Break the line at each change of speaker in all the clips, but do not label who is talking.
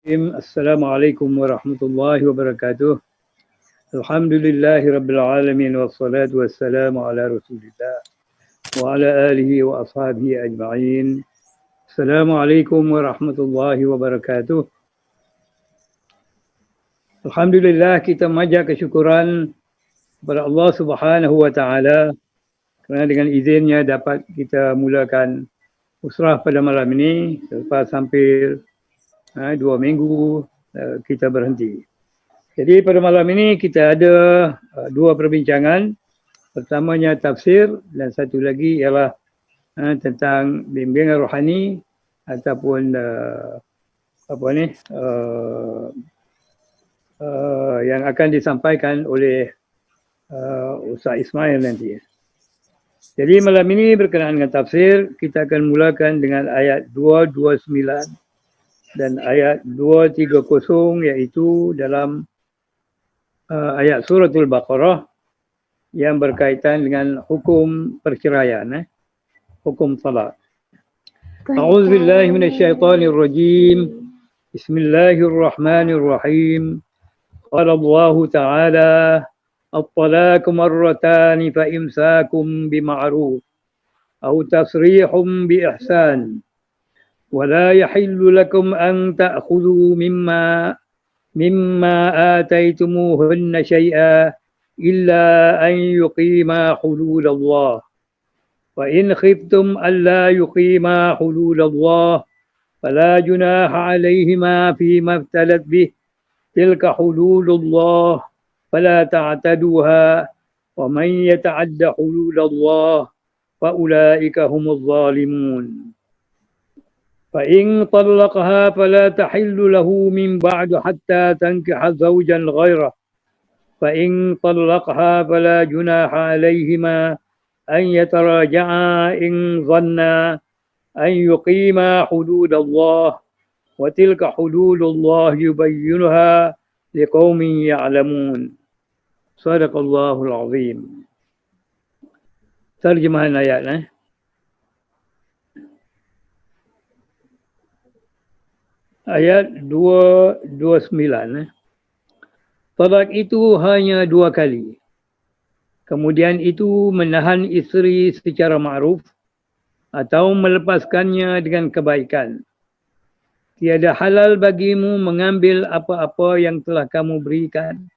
Assalamualaikum warahmatullahi wabarakatuh. Alhamdulillahi rabbil alamin wassalatu wassalamu ala rasulillah wa ala alihi wa ashabihi ajma'in. Assalamualaikum warahmatullahi wabarakatuh. Alhamdulillah, kita majak kesyukuran kepada Allah Subhanahu wa taala kerana dengan izinnya dapat kita mulakan usrah pada malam ini selepas hampir 2 minggu kita berhenti. Jadi pada malam ini kita ada 2 perbincangan. Pertamanya tafsir dan satu lagi ialah tentang bimbingan rohani ataupun yang akan disampaikan oleh Ustaz Ismail nanti. Jadi malam ini berkenaan dengan tafsir, kita akan mulakan dengan ayat 229 dan ayat 230, iaitu dalam ayat suratul Baqarah yang berkaitan dengan hukum perceraian, hukum talak. A'udzubillahi minasyaitonirrajim. Bismillahirrahmanirrahim. Qala Allah Ta'ala, at-talaqu marratani fa imsakum bima'ruf aw tasrihum bi ihsan. ولا يحل لكم أن تأخذوا مما آتيتموهن شيئا إلا أن يقيما حدود الله وإن خفتم ألا يقيما حدود الله فلا جناح عليهما فيما افتدت به تلك حدود الله فلا تعتدوها ومن يتعد حدود الله فأولئك هم الظالمون فإن طلقها فلا تحل له من بعد حتى تنكح زوجا غيره فإن طلقها فلا جناح عليهما أن يتراجعا إن ظنا أن يقيما حدود الله وتلك حدود الله يبينها لقوم يعلمون. صدق الله العظيم. Terjemahan ayat. Ayat 229. Talak itu hanya 2 kali. Kemudian itu menahan isteri secara ma'ruf atau melepaskannya dengan kebaikan. Tiada halal bagimu mengambil apa-apa yang telah kamu berikan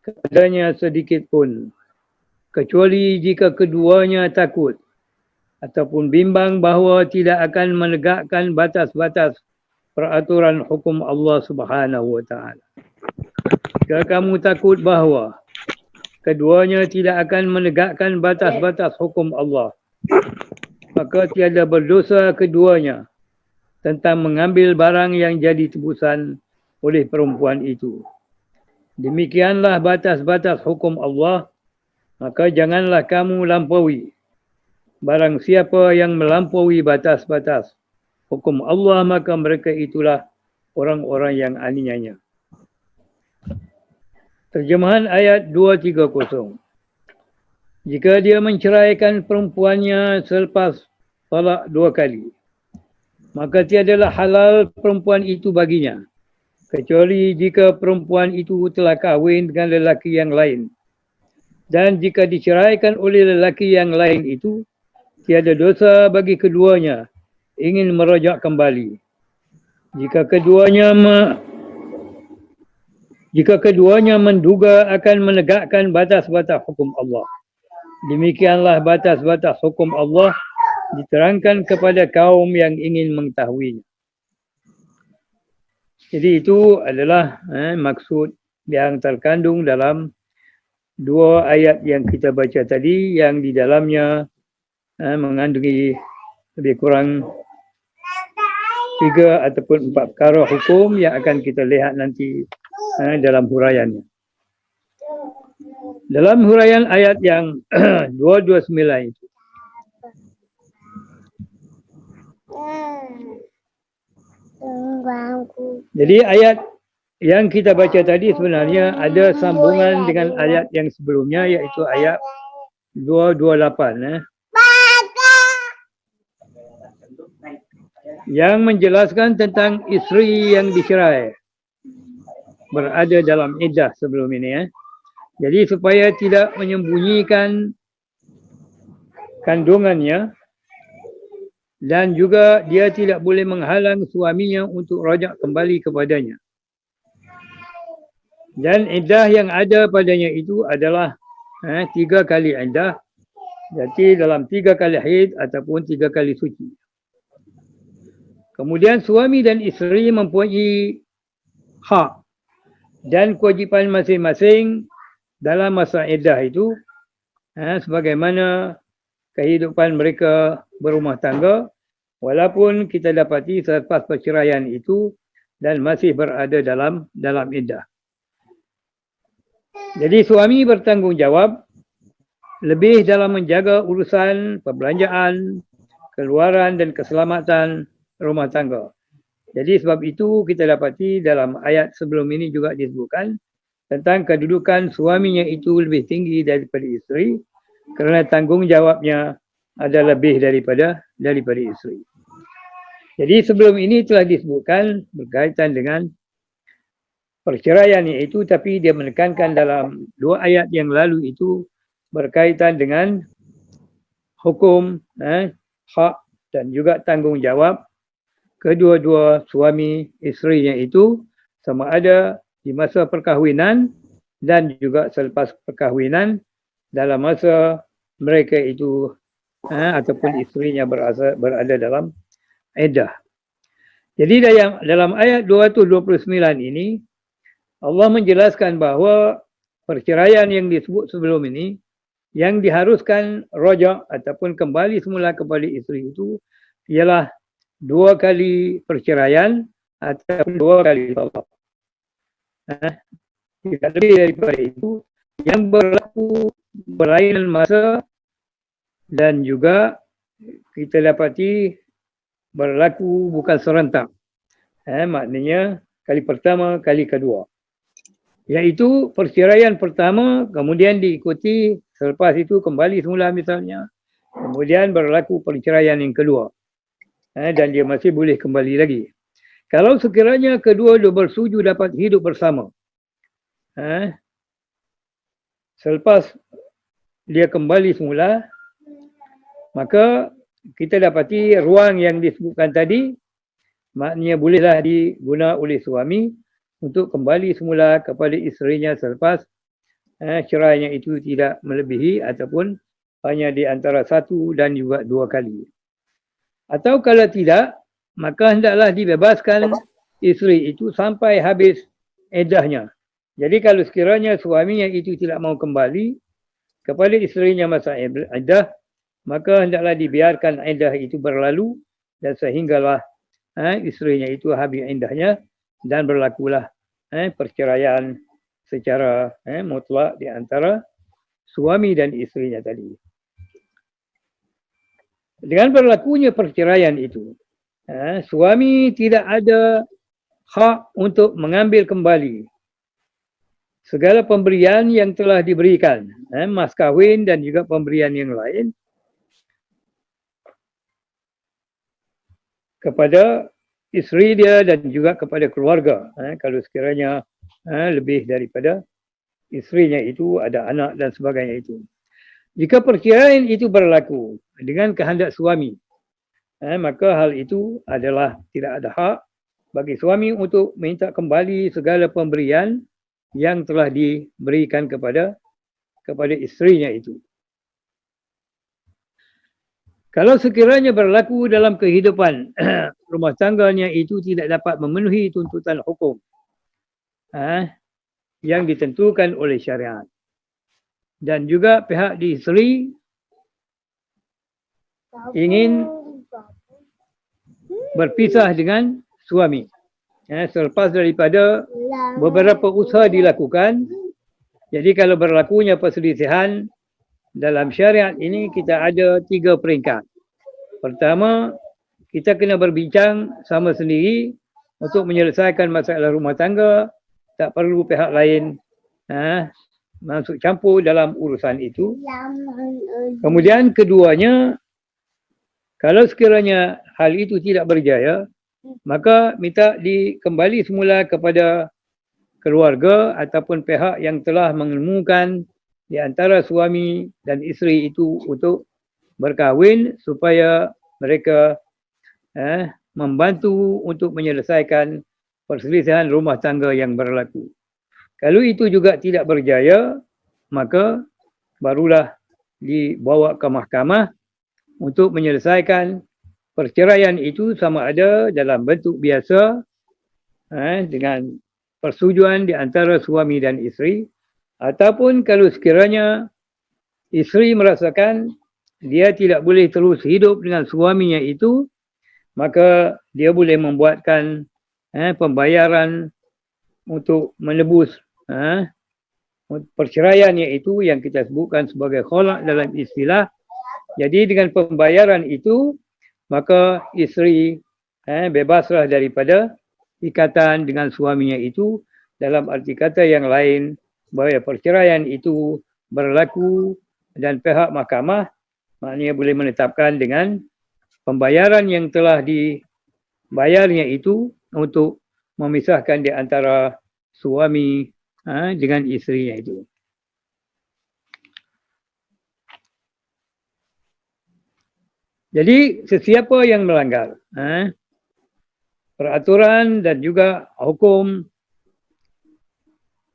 kepadanya sedikit pun, kecuali jika keduanya takut ataupun bimbang bahawa tidak akan menegakkan batas-batas peraturan hukum Allah Subhanahu wa taala. Jika kamu takut bahawa keduanya tidak akan menegakkan batas-batas hukum Allah, maka tiada berdosa keduanya tentang mengambil barang yang jadi tebusan oleh perempuan itu. Demikianlah batas-batas hukum Allah, maka janganlah kamu lampaui. Barang siapa yang melampaui batas-batas hukum Allah, maka mereka itulah orang-orang yang aniaya. Terjemahan ayat 230. Jika dia menceraikan perempuannya selepas talak 2 kali, maka tiadalah halal perempuan itu baginya, kecuali jika perempuan itu telah kahwin dengan lelaki yang lain. Dan jika diceraikan oleh lelaki yang lain itu, tiada dosa bagi keduanya ingin merajak kembali. Jika keduanya menduga akan menegakkan batas-batas hukum Allah. Demikianlah batas-batas hukum Allah diterangkan kepada kaum yang ingin mengetahuinya. Jadi itu adalah maksud yang terkandung dalam 2 ayat yang kita baca tadi, yang di dalamnya mengandungi lebih kurang 3 ataupun 4 perkara hukum yang akan kita lihat nanti dalam huraiannya. Dalam huraian ayat yang 229 itu, jadi ayat yang kita baca tadi sebenarnya ada sambungan dengan ayat yang sebelumnya, iaitu ayat 228. Yang menjelaskan tentang isteri yang dicerai. berada dalam iddah sebelum ini. Jadi supaya tidak menyembunyikan kandungannya dan juga dia tidak boleh menghalang suaminya untuk rajak kembali kepadanya. Dan iddah yang ada padanya itu adalah 3 kali iddah. Jadi dalam 3 kali haid ataupun 3 kali suci. Kemudian suami dan isteri mempunyai hak dan kewajipan masing-masing dalam masa iddah itu sebagaimana kehidupan mereka berumah tangga, walaupun kita dapati selepas perceraian itu dan masih berada dalam iddah. Jadi suami bertanggungjawab lebih dalam menjaga urusan perbelanjaan, keluaran dan keselamatan rumah tangga. Jadi sebab itu kita dapati dalam ayat sebelum ini juga disebutkan tentang kedudukan suaminya itu lebih tinggi daripada isteri kerana tanggungjawabnya ada lebih daripada isteri. Jadi sebelum ini telah disebutkan berkaitan dengan perceraian itu, tapi dia menekankan dalam 2 ayat yang lalu itu berkaitan dengan hukum, hak dan juga tanggungjawab kedua-dua suami isterinya itu sama ada di masa perkahwinan dan juga selepas perkahwinan dalam masa mereka itu ataupun isterinya berada dalam iddah. Jadi dalam ayat 229 ini Allah menjelaskan bahawa perceraian yang disebut sebelum ini yang diharuskan rajak ataupun kembali semula kepada isteri itu ialah 2 kali perceraian ataupun 2 kali talaq. Tidak lebih daripada itu yang berlaku berlainan masa dan juga kita dapati berlaku bukan serentak. Maknanya kali pertama, kali kedua. Iaitu perceraian pertama kemudian diikuti selepas itu kembali semula misalnya. Kemudian berlaku perceraian yang kedua. Dan dia masih boleh kembali lagi. Kalau sekiranya kedua-dua bersetuju dapat hidup bersama. Selepas dia kembali semula, maka kita dapati ruang yang disebutkan tadi, maknanya bolehlah diguna oleh suami untuk kembali semula kepada isterinya selepas cerainya itu tidak melebihi ataupun hanya di antara 1 dan juga 2 kali. Atau kalau tidak, maka hendaklah dibebaskan isteri itu sampai habis iddahnya. Jadi kalau sekiranya suaminya itu tidak mau kembali kepada isterinya masa iddah, maka hendaklah dibiarkan iddah itu berlalu dan sehinggalah isterinya itu habis iddahnya dan berlakulah perceraian secara mutlak di antara suami dan isterinya tadi. Dengan berlakunya perceraian itu, suami tidak ada hak untuk mengambil kembali segala pemberian yang telah diberikan, mas kahwin dan juga pemberian yang lain kepada isteri dia dan juga kepada keluarga. Kalau sekiranya lebih daripada isterinya itu ada anak dan sebagainya itu. Jika perceraian itu berlaku dengan kehendak suami, maka hal itu adalah tidak ada hak bagi suami untuk minta kembali segala pemberian yang telah diberikan kepada isterinya itu. Kalau sekiranya berlaku dalam kehidupan rumah tangganya itu tidak dapat memenuhi tuntutan hukum yang ditentukan oleh syariat. Dan juga pihak di isteri ingin berpisah dengan suami. Selepas daripada beberapa usaha dilakukan, jadi kalau berlakunya perselisihan dalam syariat ini kita ada 3 peringkat. Pertama, kita kena berbincang sama sendiri untuk menyelesaikan masalah rumah tangga, tak perlu pihak lain masuk campur dalam urusan itu. Kemudian keduanya, kalau sekiranya hal itu tidak berjaya, maka minta dikembali semula kepada keluarga ataupun pihak yang telah mengemukan di antara suami dan isteri itu untuk berkahwin supaya mereka membantu untuk menyelesaikan perselisihan rumah tangga yang berlaku. Kalau itu juga tidak berjaya, maka barulah dibawa ke mahkamah untuk menyelesaikan perceraian itu, sama ada dalam bentuk biasa dengan persetujuan di antara suami dan isteri, ataupun kalau sekiranya isteri merasakan dia tidak boleh terus hidup dengan suaminya itu, maka dia boleh membuatkan pembayaran untuk menebus perceraiannya itu yang kita sebutkan sebagai khalak dalam istilah. Jadi dengan pembayaran itu, maka isteri bebaslah daripada ikatan dengan suaminya itu. Dalam arti kata yang lain, bahawa perceraian itu berlaku dan pihak mahkamah maknanya boleh menetapkan dengan pembayaran yang telah dibayarnya itu untuk memisahkan di antara suami dengan isterinya itu. Jadi sesiapa yang melanggar peraturan dan juga hukum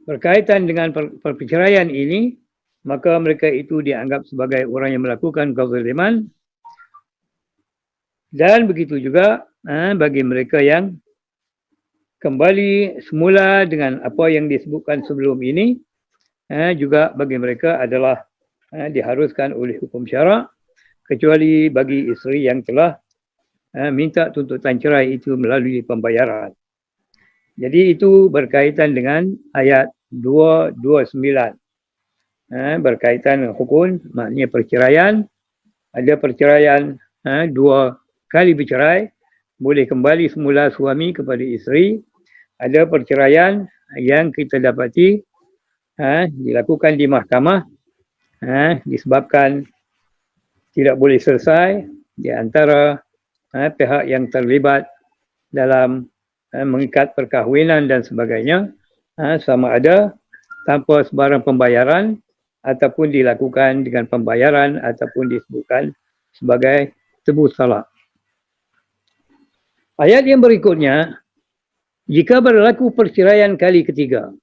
berkaitan dengan perceraian ini, maka mereka itu dianggap sebagai orang yang melakukan kezaliman. Dan begitu juga bagi mereka yang kembali semula dengan apa yang disebutkan sebelum ini, juga bagi mereka adalah diharuskan oleh hukum syarak, kecuali bagi isteri yang telah minta tuntutan cerai itu melalui pembayaran. Jadi itu berkaitan dengan ayat 229. Berkaitan dengan hukum, maknanya perceraian. Ada perceraian dua kali bercerai, boleh kembali semula suami kepada isteri. Ada perceraian yang kita dapati dilakukan di mahkamah disebabkan tidak boleh selesai di antara pihak yang terlibat dalam mengikat perkahwinan dan sebagainya, sama ada tanpa sebarang pembayaran ataupun dilakukan dengan pembayaran ataupun disebutkan sebagai tebus talak. Ayat yang berikutnya, jika berlaku perceraian kali ketiga,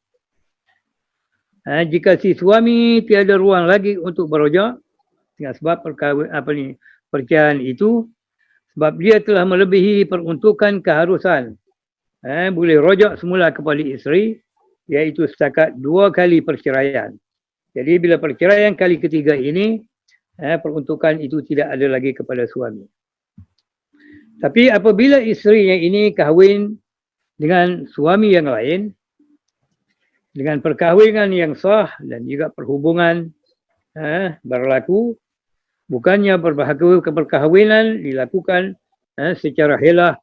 jika si suami tiada ruang lagi untuk berojak dengan sebab perceraian itu, sebab dia telah melebihi peruntukan keharusan, boleh rojak semula kepada isteri, iaitu setakat 2 kali perceraian. Jadi bila perceraian kali ketiga ini, peruntukan itu tidak ada lagi kepada suami. Tapi apabila isterinya ini kahwin dengan suami yang lain, dengan perkahwinan yang sah dan juga perhubungan berlaku, bukannya perkahwinan dilakukan secara helah,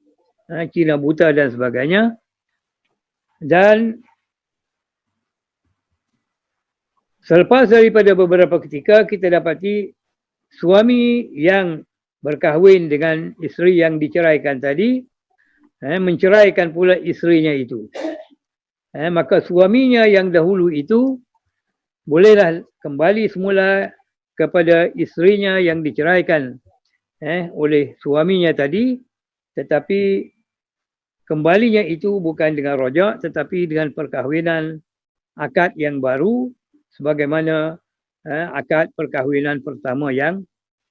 cina buta dan sebagainya, dan selepas daripada beberapa ketika kita dapati suami yang berkahwin dengan isteri yang diceraikan tadi menceraikan pula isterinya itu, maka suaminya yang dahulu itu bolehlah kembali semula kepada isterinya yang diceraikan oleh suaminya tadi, tetapi kembalinya itu bukan dengan rojak tetapi dengan perkahwinan akad yang baru, sebagaimana akad perkahwinan pertama yang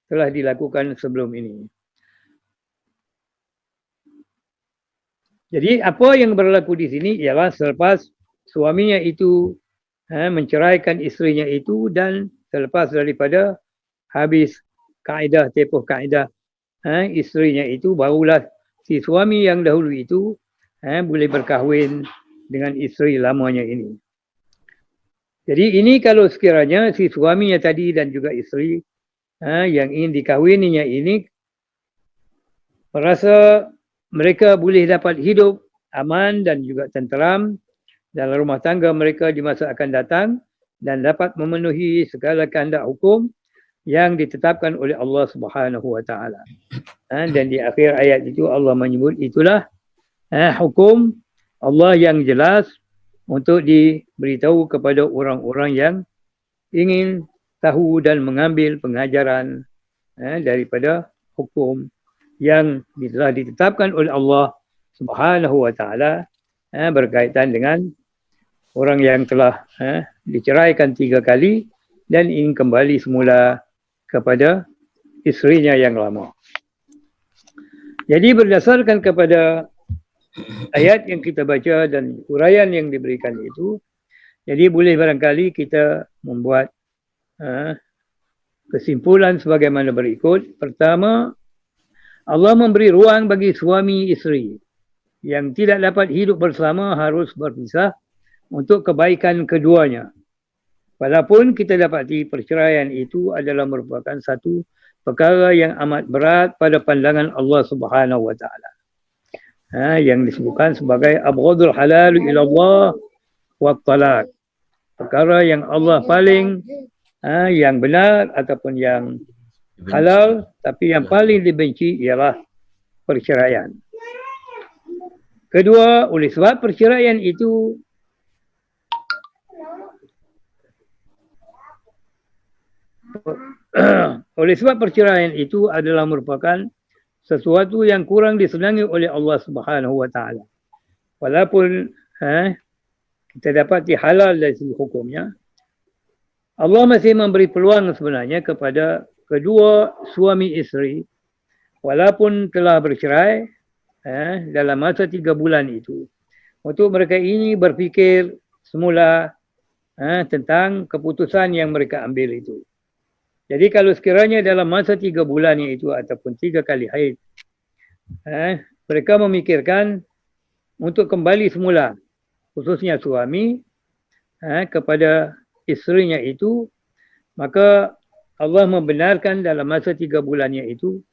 telah dilakukan sebelum ini. Jadi apa yang berlaku di sini ialah selepas suaminya itu menceraikan isterinya itu dan selepas daripada habis kaedah, tempoh kaedah isterinya itu, barulah si suami yang dahulu itu boleh berkahwin dengan isteri lamanya ini. Jadi ini kalau sekiranya si suaminya tadi dan juga isteri yang ingin dikahwininya ini merasa mereka boleh dapat hidup aman dan juga tenteram dalam rumah tangga mereka di masa akan datang dan dapat memenuhi segala kehendak hukum yang ditetapkan oleh Allah Subhanahu wa taala. Dan di akhir ayat itu Allah menyebut itulah hukum Allah yang jelas untuk diberitahu kepada orang-orang yang ingin tahu dan mengambil pengajaran daripada hukum yang telah ditetapkan oleh Allah Subhanahu wa taala berkaitan dengan orang yang telah diceraikan 3 kali dan ingin kembali semula kepada isterinya yang lama. Jadi berdasarkan kepada ayat yang kita baca dan uraian yang diberikan itu, jadi boleh barangkali kita membuat kesimpulan sebagaimana berikut. Pertama, Allah memberi ruang bagi suami isteri yang tidak dapat hidup bersama harus berpisah untuk kebaikan keduanya. Walaupun kita dapati perceraian itu adalah merupakan satu perkara yang amat berat pada pandangan Allah Subhanahu wa taala. Yang disebutkan sebagai abghadul halal ila Allah wa talaq. Perkara yang Allah paling yang benar ataupun yang halal, tapi yang paling dibenci ialah perceraian. Kedua, oleh sebab perceraian itu adalah merupakan sesuatu yang kurang disenangi oleh Allah Subhanahu wa taala. Walaupun kita dapati halal dari segi hukumnya, Allah masih memberi peluang sebenarnya kepada kedua suami isteri walaupun telah bercerai dalam masa 3 bulan itu untuk mereka ini berfikir semula tentang keputusan yang mereka ambil itu. Jadi kalau sekiranya dalam masa 3 bulan itu ataupun 3 kali haid, mereka memikirkan untuk kembali semula, khususnya suami kepada isterinya itu, maka Allah membenarkan dalam masa 3 bulannya itu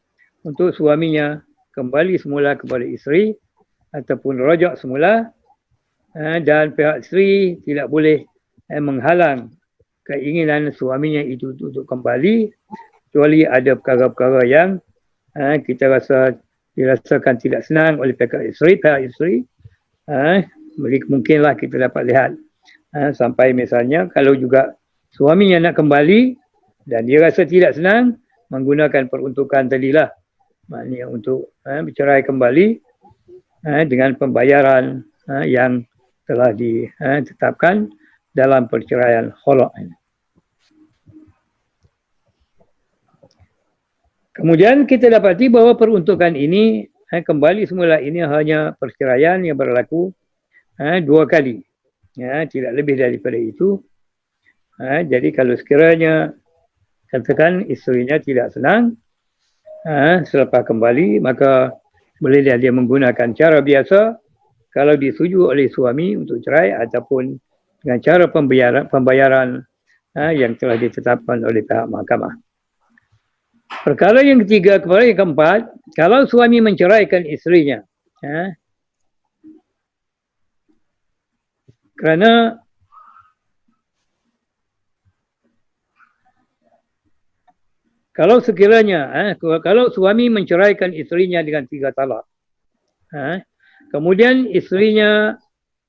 untuk suaminya kembali semula kepada isteri ataupun rajak semula, dan pihak isteri tidak boleh menghalang keinginan suaminya itu untuk kembali, kecuali ada perkara-perkara yang kita dirasakan tidak senang oleh pihak isteri. Mungkinlah kita dapat lihat sampai misalnya kalau juga suaminya nak kembali dan dia rasa tidak senang, menggunakan peruntukan tadilah, maknanya untuk bercerai kembali dengan pembayaran yang telah ditetapkan dalam perceraian khulaq ini. Kemudian kita dapati bahawa peruntukan ini kembali semula ini hanya perceraian yang berlaku 2 kali. Tidak lebih daripada itu. Jadi kalau sekiranya katakan isterinya tidak senang selepas kembali, maka boleh dia menggunakan cara biasa kalau disetujui oleh suami untuk cerai ataupun dengan cara pembayaran yang telah ditetapkan oleh pihak mahkamah. Perkara yang ketiga, perkara yang keempat, kalau suami menceraikan isterinya kerana kalau sekiranya kalau suami menceraikan isterinya dengan 3 talak, kemudian isterinya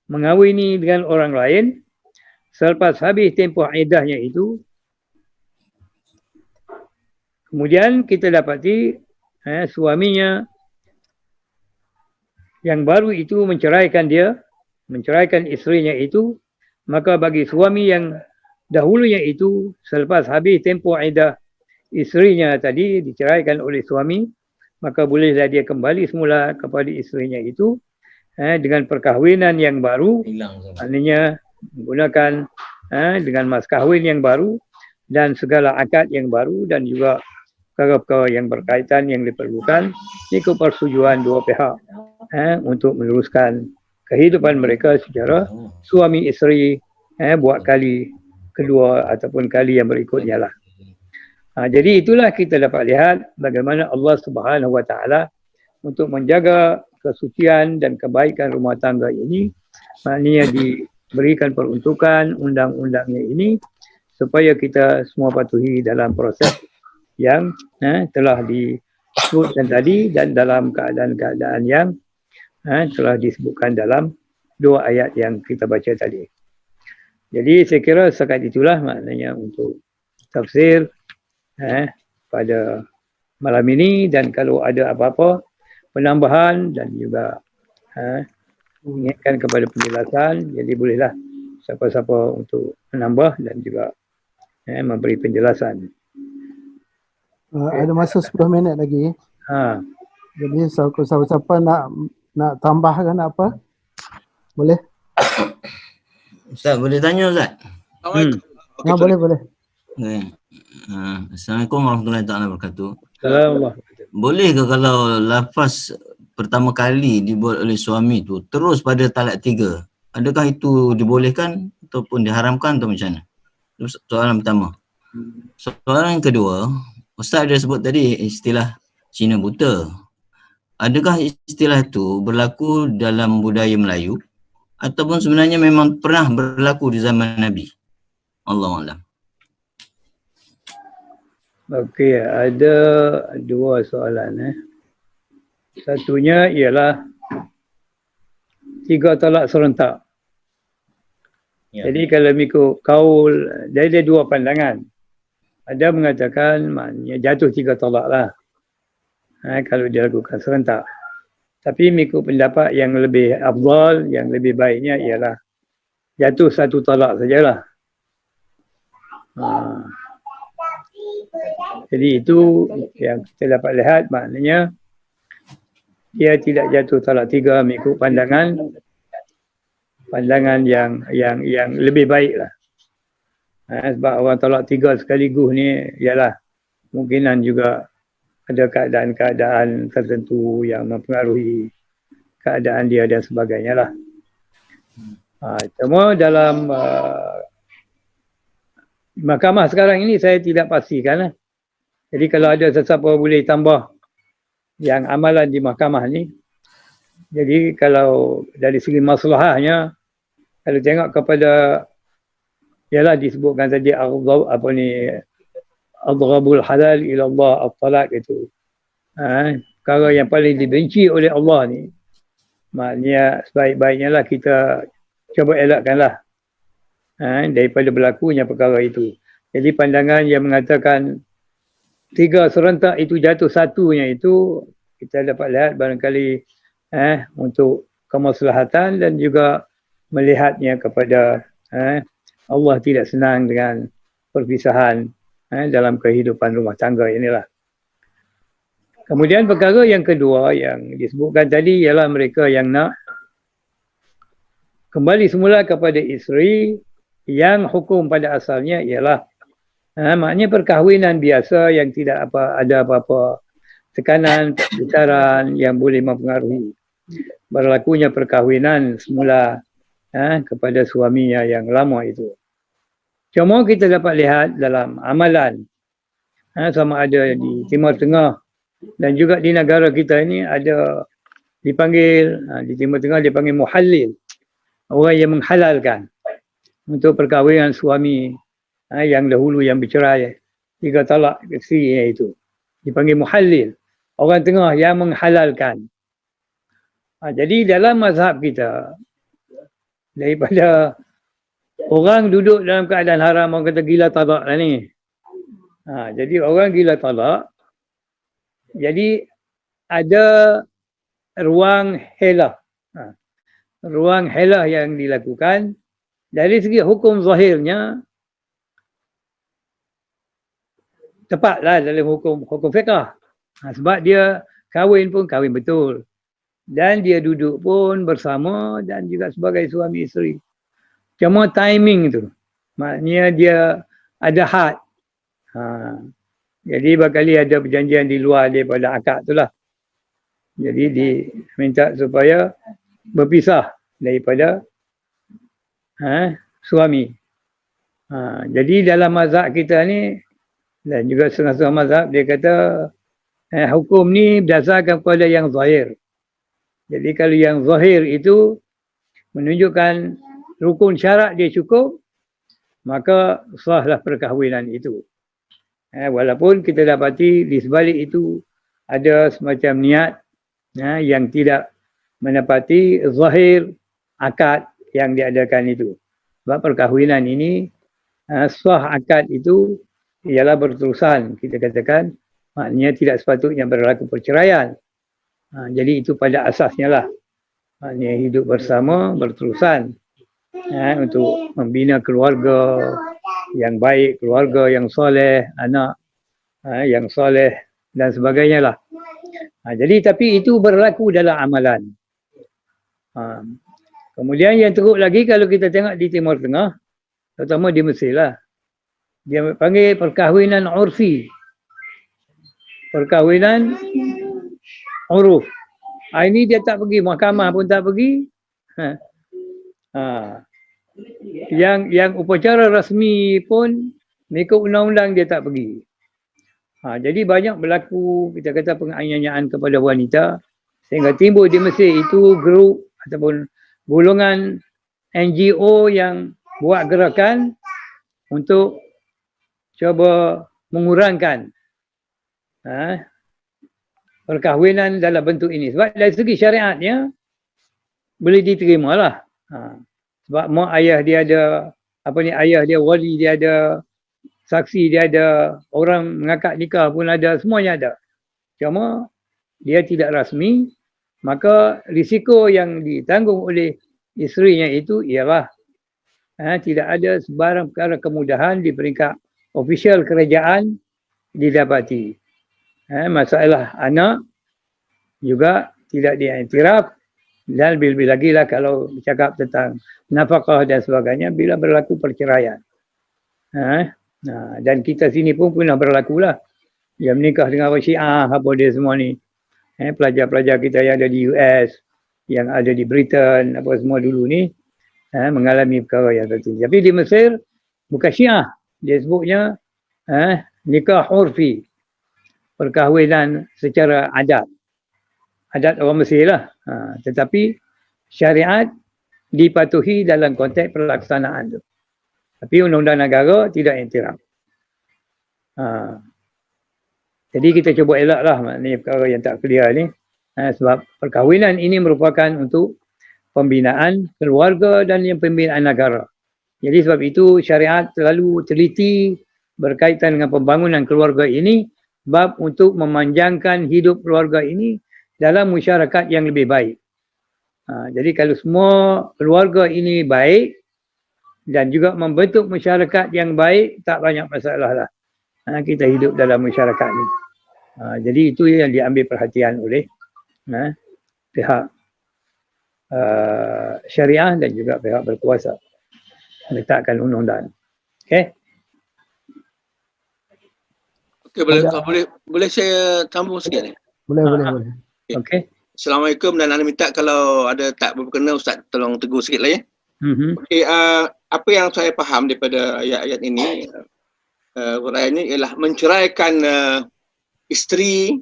mengawini dengan orang lain selepas habis tempoh iddahnya itu, kemudian kita dapati suaminya yang baru itu menceraikan isterinya itu, maka bagi suami yang dahulunya itu selepas habis tempoh iddah isterinya tadi diceraikan oleh suami, maka bolehlah dia kembali semula kepada isterinya itu dengan perkahwinan yang baru, maknanya menggunakan dengan mas kahwin yang baru dan segala akad yang baru dan juga perkara-perkara yang berkaitan yang diperlukan ikut persetujuan dua pihak untuk meneruskan kehidupan mereka secara suami isteri buat kali kedua ataupun kali yang berikutnya lah. Jadi itulah kita dapat lihat bagaimana Allah Subhanahu Wa Taala untuk menjaga kesucian dan kebaikan rumah tangga ini, maknanya diberikan peruntukan undang-undangnya ini supaya kita semua patuhi dalam proses yang telah disebutkan tadi dan dalam keadaan-keadaan yang telah disebutkan dalam dua ayat yang kita baca tadi. Jadi saya kira setakat itulah maknanya untuk tafsir pada malam ini, dan kalau ada apa-apa penambahan dan juga ingatkan kepada penjelasan, jadi bolehlah siapa-siapa untuk menambah dan juga memberi penjelasan.
Ada masa 10 minit lagi. Jadi siapa-siapa nak tambahkan apa? Boleh?
Ustaz, boleh tanya Ustaz?
Boleh.
Assalamualaikum warahmatullahi wabarakatuh.
Assalamualaikum.
Boleh ke kalau lafaz pertama kali dibuat oleh suami tu terus pada talak 3? Adakah itu dibolehkan ataupun diharamkan atau macam mana? Itu soalan pertama. Soalan yang kedua, Ustaz ada sebut tadi istilah Cina buta. Adakah istilah itu berlaku dalam budaya Melayu ataupun sebenarnya memang pernah berlaku di zaman Nabi? Allahuakbar.
Okey, ada dua soalan. Satunya ialah 3 talak serentak. Ya. Jadi kalau ikut kaul, dia ada dua pandangan. Ada mengatakan maknanya jatuh 3 talak lah. Kalau dilakukan serentak. Tapi mengikut pendapat yang lebih afdal, yang lebih baiknya ialah jatuh 1 talak sajalah. Jadi itu yang kita dapat lihat, maknanya dia tidak jatuh talak 3 mengikut pandangan yang lebih baik lah. Sebab orang talak 3 sekaligus ni ialah kemungkinan juga ada keadaan-keadaan tertentu yang mempengaruhi keadaan dia dan sebagainya lah. Cuma dalam mahkamah sekarang ini saya tidak pastikan lah. Jadi kalau ada sesiapa boleh tambah yang amalan di mahkamah ni, jadi kalau dari segi maslahahnya, kalau tengok kepada, ialah disebutkan tadi adghabul halal ila Allah at-talaq itu. Perkara yang paling dibenci oleh Allah ni, maknanya sebaik-baiknya lah kita cuba elakkanlah daripada berlakunya perkara itu. Jadi pandangan yang mengatakan 3 serentak itu jatuh satunya itu, kita dapat lihat barangkali untuk kemaslahatan dan juga melihatnya kepada Allah tidak senang dengan perpisahan dalam kehidupan rumah tangga inilah. Kemudian perkara yang kedua yang disebutkan tadi ialah mereka yang nak kembali semula kepada isteri, yang hukum pada asalnya ialah maknanya perkahwinan biasa yang tidak ada apa-apa tekanan, perbicaraan yang boleh mempengaruhi berlakunya perkahwinan semula kepada suaminya yang lama itu. Cuma kita dapat lihat dalam amalan sama ada di Timur Tengah dan juga di negara kita ini ada dipanggil, di Timur Tengah dipanggil muhallil, orang yang menghalalkan untuk perkahwinan suami yang dahulu yang bercerai 3 talak isteri itu, dipanggil muhallil, orang tengah yang menghalalkan. Jadi dalam mazhab kita, daripada orang duduk dalam keadaan haram, orang kata gila talak lah ni. Jadi orang gila talak, jadi ada ruang helah. Ruang helah yang dilakukan dari segi hukum zahirnya tepatlah dalam hukum fiqah. Sebab dia kahwin pun kahwin betul. Dan dia duduk pun bersama dan juga sebagai suami isteri. Cuma timing tu, maknanya dia ada had. Jadi barangkali ada perjanjian di luar daripada akad tu lah. Jadi diminta supaya berpisah daripada suami. Jadi dalam mazhab kita ni dan juga setengah-setengah mazhab dia kata hukum ni berdasarkan kepada yang zahir. Jadi kalau yang zahir itu menunjukkan rukun syarat dia cukup, maka sahlah perkahwinan itu. Walaupun kita dapati di sebalik itu ada semacam niat yang tidak menepati zahir akad yang diadakan itu. Sebab perkahwinan ini sah akad itu ialah berterusan, kita katakan maknanya tidak sepatutnya berlaku perceraian. Jadi itu pada asasnya lah, maknanya hidup bersama berterusan untuk membina keluarga yang baik, keluarga yang soleh, anak yang soleh dan sebagainya lah. Jadi tapi itu berlaku dalam amalan. Kemudian yang teruk lagi kalau kita tengok di Timur Tengah, terutama di Mesir lah, dia panggil perkahwinan urfi, perkahwinan uruf. Ini dia tak pergi, mahkamah pun tak pergi. Yang upacara rasmi pun mengikut undang-undang dia tak pergi. Jadi banyak berlaku, kita kata, penganiayaan kepada wanita sehingga timbul di Mesir itu grup ataupun golongan NGO yang buat gerakan untuk cuba mengurangkan perkahwinan dalam bentuk ini. Sebab dari segi syariatnya boleh diterima lah. Sebab mak ayah dia ada, ayah dia wali dia ada, saksi dia ada, orang mengakad nikah pun ada, semuanya ada. Cuma dia tidak rasmi, maka risiko yang ditanggung oleh isterinya itu ialah tidak ada sebarang perkara kemudahan di peringkat ofisial kerajaan didapati. Masalah anak juga tidak diiktiraf, dan lebih-lebih lagi lah kalau bercakap tentang nafkah dan sebagainya bila berlaku perceraian. Dan kita sini pun pernah berlaku lah. Yang menikah dengan orang Syiah, apa dia semua ni. Pelajar-pelajar kita yang ada di US, yang ada di Britain, apa semua dulu ni, mengalami perkara yang tertentu. Tapi di Mesir, bukan Syiah. Dia sebutnya nikah urfi. Perkahwinan secara adat. Adat orang Mesir lah. Tetapi syariat dipatuhi dalam konteks pelaksanaan tu. Tapi undang-undang negara tidak iktiraf. Jadi kita cuba elaklah maknanya perkara yang tak clear ni. Sebab perkahwinan ini merupakan untuk pembinaan keluarga dan yang pembinaan negara. Jadi sebab itu syariat selalu teliti berkaitan dengan pembangunan keluarga ini, bab untuk memanjangkan hidup keluarga ini dalam masyarakat yang lebih baik. Jadi kalau semua keluarga ini baik dan juga membentuk masyarakat yang baik, tak banyak masalah lah. Kita hidup dalam masyarakat ni. Jadi itu yang diambil perhatian oleh pihak syariah dan juga pihak berkuasa meletakkan undang-undang. Okey.
Okey, boleh saya sambung sikit ni?
Boleh.
Okey.
Assalamualaikum, dan anda minta kalau ada tak berkenan Ustaz tolong tegur sikit lah ya. Okey, apa yang saya faham daripada ayat-ayat ini, uraiannya ialah menceraikan isteri,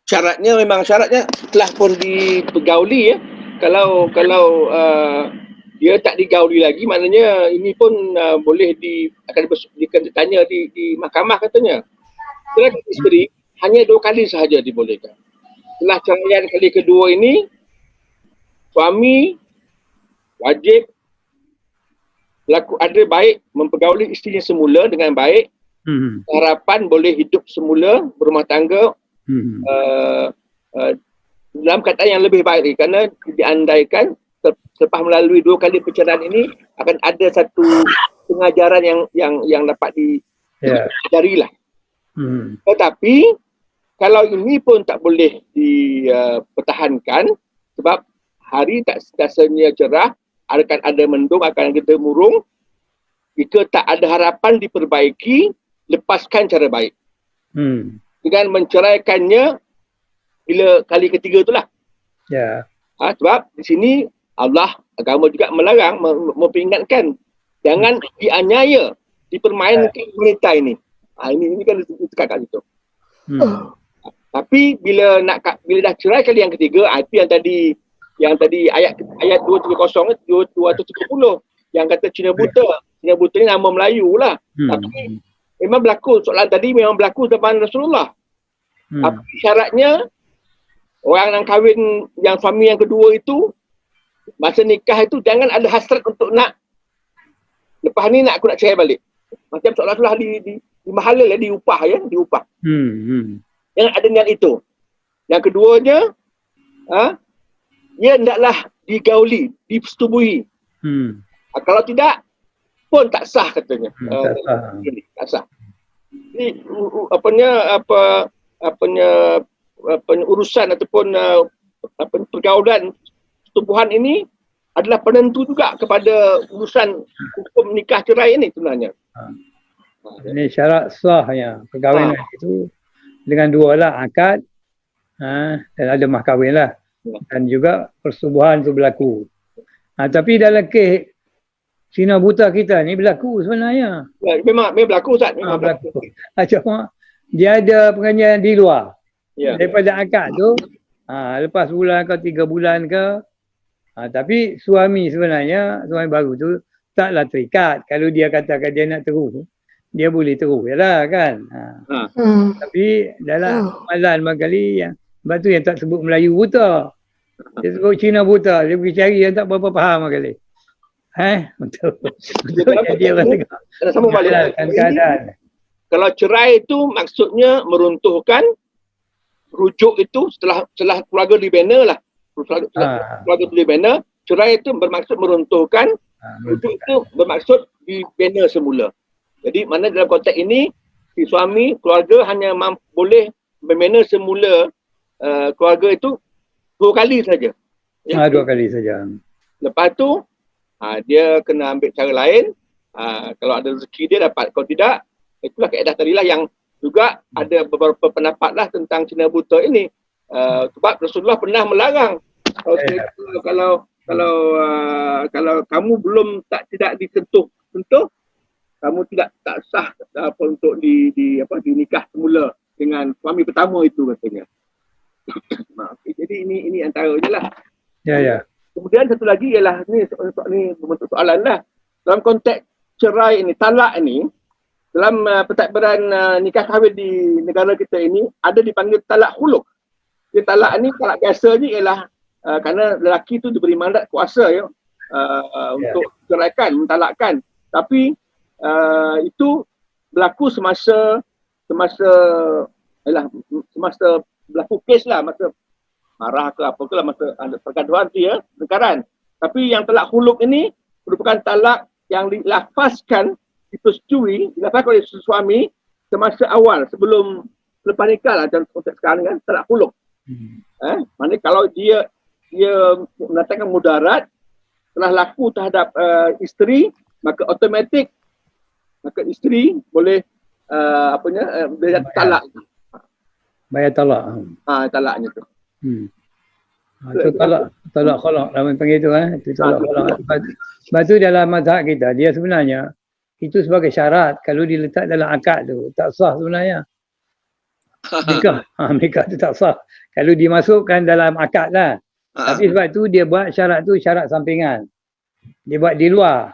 syaratnya telah pun dipergauli ya. Kalau dia tak digauli lagi, maknanya ini pun boleh akan ditanya di mahkamah katanya. Ceraikan isteri hanya 2 kali sahaja dibolehkan. Setelah ceraian kali kedua ini, suami wajib ada baik mempergauli isterinya semula dengan baik. Harapan boleh hidup semula, berumah tangga dalam keadaan yang lebih baik, kerana diandaikan selepas melalui 2 kali perceraian ini akan ada satu pengajaran yang dapat diajari lah. Tetapi kalau ini pun tak boleh dipertahankan sebab hari tak sentiasanya cerah, akan ada mendung, akan kita murung. Jika tak ada harapan diperbaiki, lepaskan cara baik. Dengan menceraikannya bila kali ketiga itulah. Sebab di sini Allah, agama juga melarang, memperingatkan jangan dianiaya, dipermainkan wanita ini. Ini kan dekat kat situ. Tapi bila dah cerai kali yang ketiga, itu yang tadi ayat 230 yang kata Cina buta. Cina buta ni nama Melayu lah. Tapi memang berlaku, soalan tadi memang berlaku depan Rasulullah. Tapi syaratnya orang yang kahwin yang suami yang kedua itu masa nikah itu jangan ada hasrat untuk nak lepas ni aku nak cerai balik. Macam seolah-olah di mahala lah, diupah ya, diupah. Jangan ada niat itu. Yang keduanya, ia hendaklah digauli, disetubuhi. Kalau tidak pun tak sah katanya. Tak sah. Ini urusan ataupun pergaulan pertubuhan ini adalah penentu juga kepada urusan hukum nikah cerai ini sebenarnya.
Ini syarat sahnya perkahwinan itu dengan dua lah, akad dan ada mahkahwin lah. Dan juga persetubuhan itu berlaku. Tapi dalam kes Cina buta kita ni berlaku sebenarnya.
Memang berlaku Ustaz. Memang berlaku.
Cuma dia ada pengajian di luar.
Ya.
Daripada akad tu, lepas bulan ke 3 bulan ke, tapi suami sebenarnya, suami baru tu taklah terikat. Kalau dia katakan dia nak terus, dia boleh terus je lah kan. Tapi dalam amalan barangkali yang, sebab tu yang tak sebut Melayu buta. Dia sebut Cina buta. Dia pergi cari yang tak berapa faham barangkali. Untuk jadi orang tegak.
Sama balik.
Keadaan.
Kalau cerai itu maksudnya meruntuhkan rujuk itu setelah keluarga dibina lah. Keluarga itu dibina, cerai itu bermaksud meruntuhkan, rujuk itu bermaksud dibina semula. Jadi mana dalam konteks ini, si suami, keluarga hanya boleh membina semula keluarga itu 2 kali saja.
2 kali saja.
Lepas tu, dia kena ambil cara lain. Kalau ada rezeki dia dapat, kalau tidak, itulah kaedah tadilah yang juga ada beberapa pendapat lah tentang Cina buta ini. Sebab Rasulullah pernah melarang kalau kamu belum tidak disentuh, kamu tak sah untuk dinikah semula dengan suami pertama itu katanya. Jadi ini antaranya lah.
Ya.
Kemudian satu lagi ialah ni bentuk soalan lah. Dalam konteks cerai ini, talak ini, dalam pentadbiran nikah kahwin di negara kita ini ada dipanggil talak khuluk. Jadi talak ni, talak biasa ni ialah kerana lelaki tu diberi mandat kuasa untuk ceraikan, mentalakkan. Tapi itu berlaku semasa berlaku kes lah, masa marah ke apa ke lah, masa ada pergaduhan tu ya, perkara. Tapi yang talak khuluk ini merupakan talak yang dilafazkan, dilafazkan oleh suami semasa awal, sebelum lepas nikah lah, dalam konteks sekarang kan, talak khuluk. Maksudnya kalau dia mendatangkan mudarat telah laku terhadap isteri, maka automatik isteri boleh bayar talak.
Bayar talak.
Talaknya tu.
Itu talak khalaq dalam panggil tu itu talak khalaq. Sebab tu dalam mazhab kita, dia sebenarnya itu sebagai syarat. Kalau diletak dalam akad tu tak sah sebenarnya. Nikah tu tak sah kalau dimasukkan dalam akad lah. Tapi sebab tu dia buat syarat tu syarat sampingan. Dia buat di luar.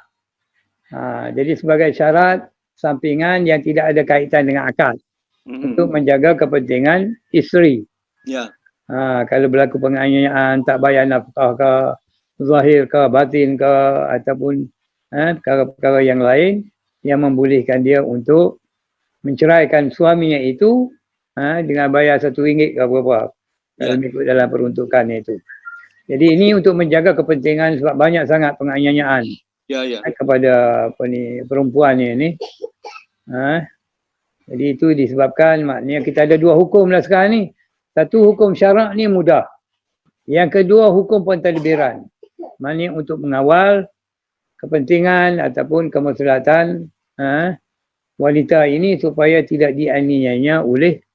Jadi sebagai syarat sampingan yang tidak ada kaitan dengan akad. Untuk menjaga kepentingan isteri.
Ya.
Kalau berlaku penganiayaan, tak bayar nafkah ke, zahir ke, batin ke, ataupun perkara-perkara yang lain yang membolehkan dia untuk menceraikan suaminya itu dengan bayar RM1 ke berapa. Kalau ikut dalam peruntukannya itu. Jadi ini untuk menjaga kepentingan sebab banyak sangat penganiayaan kepada perempuan ni. Jadi itu disebabkan maknanya kita ada 2 hukum lah sekarang ni. Satu, hukum syarak ni mudah. Yang kedua, hukum pentadbiran. Maknanya untuk mengawal kepentingan ataupun kemaslahatan wanita ini supaya tidak dianiayanya oleh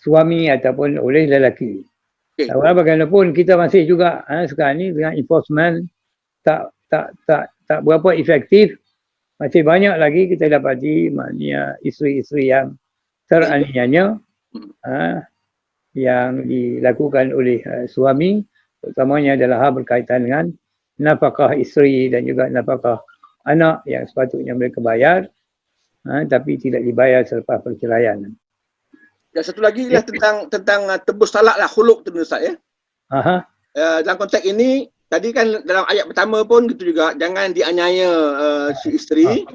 suami ataupun oleh lelaki. Bagaimanapun kita masih juga sekarang ni dengan enforcement tak berapa efektif. Masih banyak lagi kita dapati maknanya isteri-isteri yang teraniaya yang dilakukan oleh suami, terutamanya adalah hal berkaitan dengan nafkah isteri dan juga nafkah anak yang sepatutnya mereka bayar tapi tidak dibayar selepas perceraian.
Dan satu lagi ialah tentang tebus talak lah, khuluk tu Ustaz ya. Dalam konteks ini tadi kan dalam ayat pertama pun gitu juga, jangan dianiaya si isteri.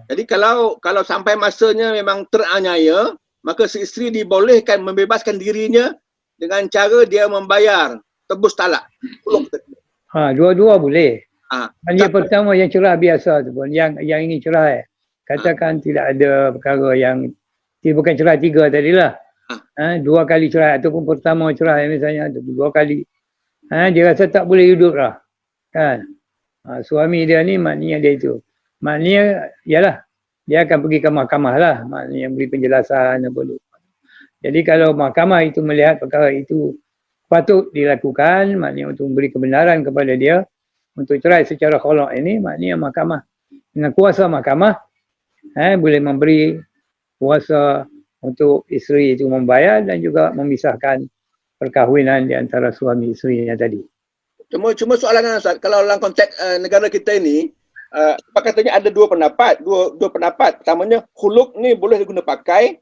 Jadi kalau sampai masanya memang teraniaya, maka si isteri dibolehkan membebaskan dirinya dengan cara dia membayar tebus talak.
Dua-dua boleh. Yang
Tak-
pertama yang cerah biasa tu pun, yang ini cerah katakan tidak ada perkara yang bukan cerah 3 tadilah. 2 kali cerai ataupun pertama cerai misalnya, ataupun 2 kali. Dia rasa tak boleh hidup lah. Kan? Suami dia ni maknanya dia itu. Maknanya, yalah, dia akan pergi ke mahkamah lah. Maknanya beri penjelasan apa tu. Jadi kalau mahkamah itu melihat perkara itu patut dilakukan, maknanya untuk memberi kebenaran kepada dia, untuk cerai secara kholok ini, maknanya mahkamah. Dengan kuasa mahkamah, boleh memberi kuasa untuk isteri itu membayar dan juga memisahkan perkahwinan di antara suami isterinya tadi.
Cuma soalan Ustaz, kalau dalam konteks negara kita ini, apa katanya ada dua pendapat. Pertamanya, khuluk ni boleh diguna pakai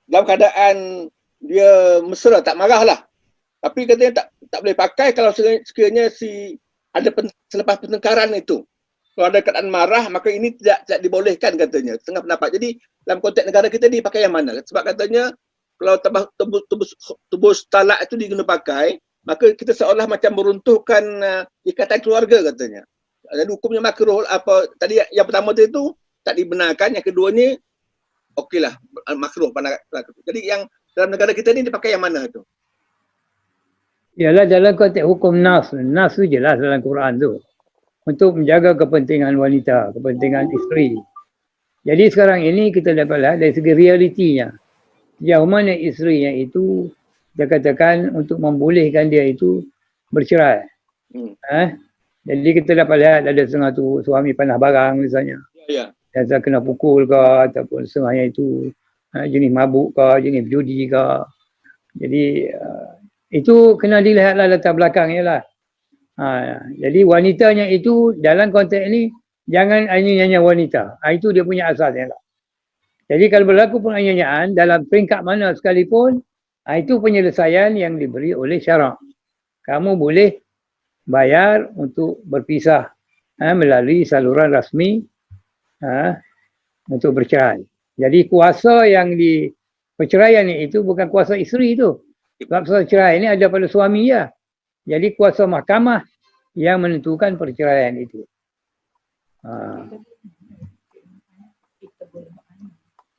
dalam keadaan dia mesra, tak marah lah. Tapi katanya tak boleh pakai kalau sekiranya selepas pertengkaran itu. Kalau ada keadaan marah, maka ini tidak dibolehkan katanya. Setengah pendapat. Jadi dalam konteks negara kita ni pakai yang mana? Sebab katanya kalau tebus talak itu diguna pakai, maka kita seolah macam meruntuhkan ikatan keluarga katanya. Dan hukumnya makruh. Tadi yang pertama itu tak dibenarkan, yang kedua ni okeylah, makruh. Jadi yang dalam negara kita ni dipakai yang mana tu?
Ialah dalam konteks hukum nas. Nas tu jelas dalam Quran tu. Untuk menjaga kepentingan wanita, kepentingan isteri. Jadi sekarang ini kita dapat lihat dari segi realitinya. Sejauh mana isterinya itu, dia katakan untuk membolehkan dia itu bercerai. Jadi kita dapat lihat ada setengah tu suami panah barang misalnya. Dan saya kena pukul ke, ataupun setengahnya itu jenis mabuk ke, jenis judi ke. Jadi itu kena dilihatlah latar belakangnya lah. Jadi wanitanya itu dalam konteks ini jangan aniaya wanita. Itu dia punya asasnya lah. Jadi kalau berlaku penganiayaan dalam peringkat mana sekalipun, itu penyelesaian yang diberi oleh syarak. Kamu boleh bayar untuk berpisah melalui saluran rasmi untuk bercerai. Jadi kuasa yang di perceraian itu bukan kuasa isteri itu. Sebab kuasa cerai ini ada pada suami ya. Jadi kuasa mahkamah yang menentukan perceraian itu.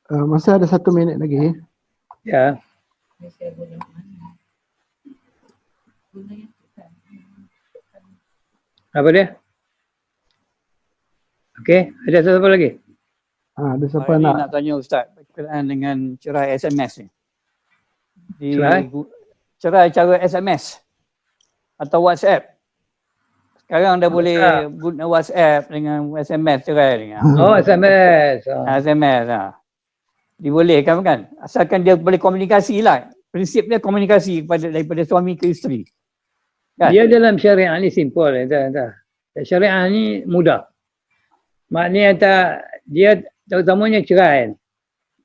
Masih ada 1 minit lagi.
Ya. Apa dia? Okey, ada siapa lagi?
Ada siapa nak
tanya Ustaz berkenaan dengan cerai SMS ni.
Cerai?
Cerai cara SMS atau WhatsApp. Sekarang dah boleh guna WhatsApp dengan SMS cerai ni.
Oh, SMS.
SMS dibolehkan kan? Asalkan dia boleh komunikasi lah. Prinsip dia komunikasi daripada suami ke isteri. Kan?
Dia dalam syariah ni simple. Syariah ni mudah. Maknanya dia terutamanya cerai.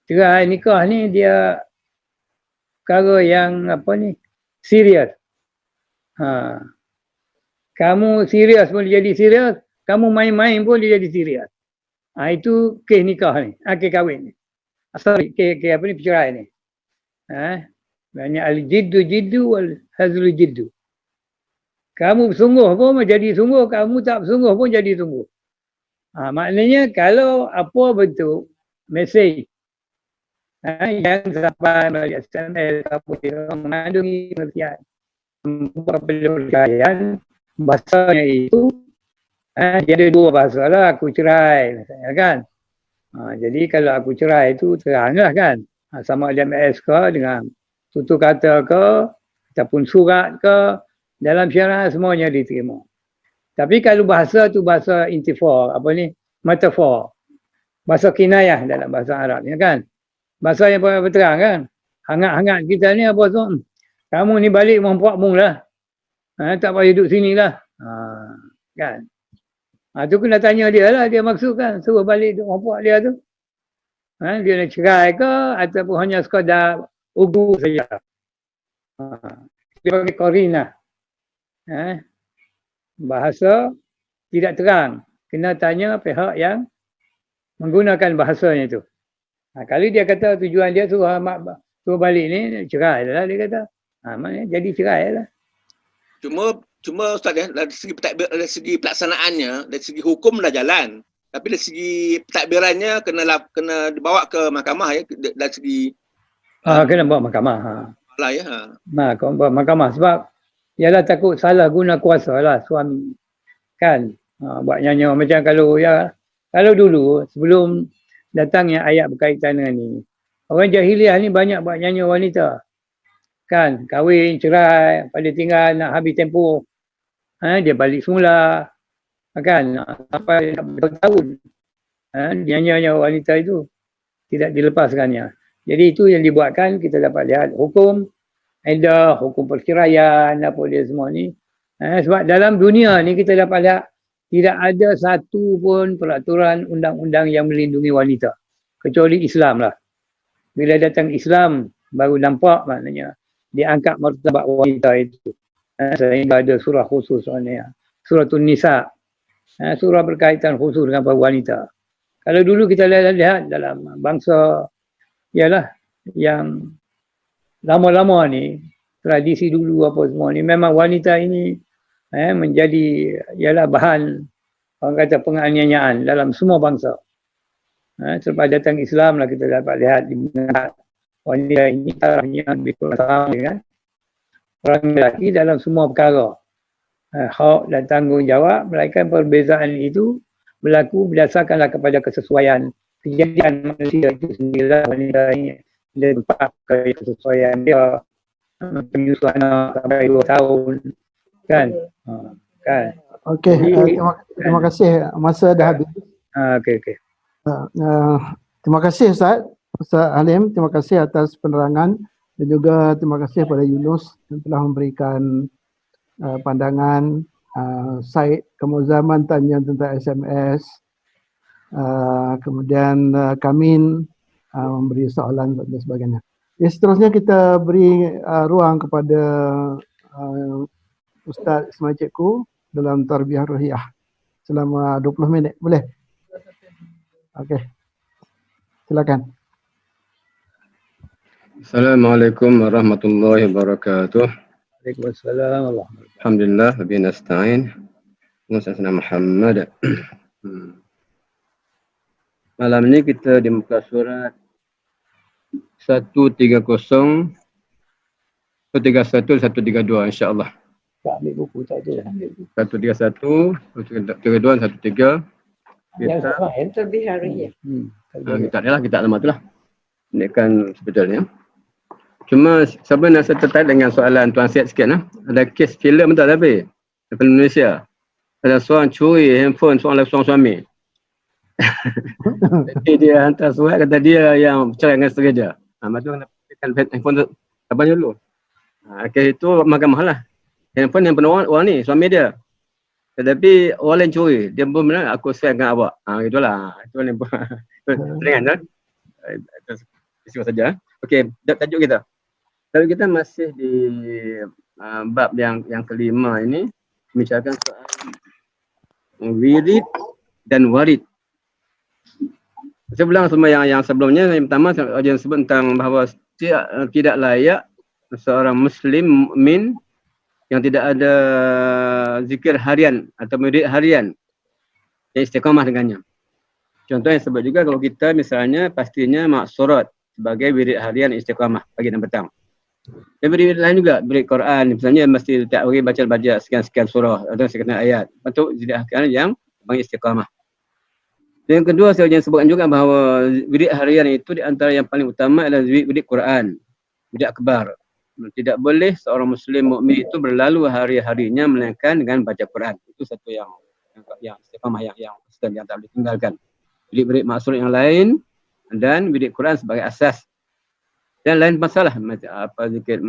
Cerai nikah ni dia perkara yang serius. Kamu serius pun dia jadi serius, kamu main-main pun dia jadi serius. Itu kes nikah ni, kes kahwin ni. Kes perceraian ni. Banyak al-jiddu wal hazlu jiddu. Kamu bersungguh pun jadi sungguh, kamu tak bersungguh pun jadi sungguh. Maknanya kalau apa bentuk mesej yang sampai melalui SMS apa yang mengandungi pengertian perceraian, bahasanya itu dia ada 2 bahasa lah, aku cerai misalnya kan. Jadi kalau aku cerai itu teranglah kan, sama ada SMS ke dengan tutur kata ke ataupun surat ke, dalam syariat semuanya diterima. Tapi kalau bahasa tu bahasa intifor, metafor, bahasa kinayah dalam bahasa Arab ni kan. Bahasa yang berterang kan. Hangat-hangat kita ni apa tu? Kamu ni balik mempuakmu lah. Tak payah duduk sini lah. Kan. Tu kena tanya dia lah. Dia maksud kan. Suruh balik duduk mempuak dia tu. Dia nak cerai ke ataupun hanya sekadar ugu saja. dia panggil korina. Bahasa tidak terang. Kena tanya pihak yang menggunakan bahasanya itu. Kalau dia kata tujuan dia suruh balik ni, cerai lah dia kata. Maknanya jadi cerai lah.
Cuma Ustaz ya, dari segi pelaksanaannya, dari segi hukum dah jalan. Tapi dari segi pentadbirannya kena dibawa ke mahkamah ya, dari segi
kena bawa mahkamah.
lah ya.
Kena bawa mahkamah sebab ialah takut salah guna kuasa lah suami. Kan? Buat nyanyi macam kalau dulu sebelum datangnya ayat berkaitan dengan ni, orang jahiliah ni banyak buat nyanyi wanita. Kan? Kahwin, cerai, pada tinggal nak habis tempoh. Dia balik semula. Kan? Sampai bertahun. Dia nyanyi wanita itu tidak dilepaskannya. Jadi itu yang dibuatkan, kita dapat lihat hukum iddah, hukum perceraian, apa dia semua ni. Sebab dalam dunia ni kita dapat lihat tidak ada satu pun peraturan undang-undang yang melindungi wanita. Kecuali Islam lah. Bila datang Islam, baru nampak maknanya diangkat martabat wanita itu. Sehingga ada surah khusus maknanya. Suratul Nisa. Surah berkaitan khusus dengan para wanita. Kalau dulu kita lihat dalam bangsa ialah yang lama-lama ni, tradisi dulu apa semua ni, memang wanita ini menjadi ialah bahan orang kata penganiayaan dalam semua bangsa. Selepas datang Islam lah kita dapat lihat di mana wanita ini tarafnya lebih kurang dengan orang lelaki dalam semua perkara. Hak dan tanggungjawab, melainkan perbezaan itu berlaku berdasarkanlah kepada kesesuaian kejadian manusia itu sendirilah. Wanita ini dia tempat kesesuaian dia menyusu anak sampai 2 tahun kan.
Okey, terima kasih, masa dah habis.
Okey.
Terima kasih Ustaz Halim, terima kasih atas penerangan dan juga terima kasih kepada Yunus yang telah memberikan pandangan. Said Kemuzaman tanya tentang SMS, kemudian Kamin memberi soalan dan sebagainya. Seterusnya kita beri ruang kepada Ustaz Ismail Cikgu dalam tarbiyah ruhiyah selama 20 minit. Boleh? Okey. Silakan.
Assalamualaikum warahmatullahi wabarakatuh.
Waalaikumsalam.
Alhamdulillah, wa bihi nasta'in. Muhammad Muhammad. Malam ini kita di muka surat 130 131 132 insya-Allah.
Tak ambil buku tak ada.
131 132 133 kita
tarbiyah ruhiyah.
kita adalah kita alamat itulah. Ini kan sebetulnya. Cuma sebenarnya saya tertarik dengan soalan Tuan Syed sikit lah. Ada kes filem tak tapi film Malaysia. Ada seorang curi handphone seorang suami. Jadi dia hantar surat kata dia yang cerai dengan isteri dia. Lepas tu kena pastikan handphone tu abang dulu. Kes itu mahkamah lah. Handphone yang penuh orang ni, suami dia. Tetapi orang lain curi. Dia pun benar aku share dengan awak. Itulah. Itu ni teringat kan? Itu saja. Okey, tajuk kita. Tajuk kita masih di bab yang kelima ini, membicarakan soal wirid dan warid. Saya ulang semua yang sebelumnya. Yang pertama saya sebut tentang bahawa tidak layak seorang Muslim mukmin yang tidak ada zikir harian atau wirid harian yang istiqamah dengannya. Contoh yang sebut juga kalau kita misalnya pastinya maksurat sebagai wirid harian istiqamah pagi dan petang. Dan wirid lain juga, wirid Quran misalnya mesti tiap hari baca sekian-sekian surah atau sekian ayat. Patut wirid harian yang bagi istiqamah. Dan yang kedua saya ingin sebutkan juga bahawa wirid harian itu di antara yang paling utama adalah wirid Quran, wirid akbar. Tidak boleh seorang Muslim mukmin itu berlalu hari-harinya melainkan dengan baca Quran. Itu satu yang istiqamah yang tak boleh tinggalkan. Wirid-wirid maksud yang lain dan wirid Quran sebagai asas. Dan lain masalah macam apa zikir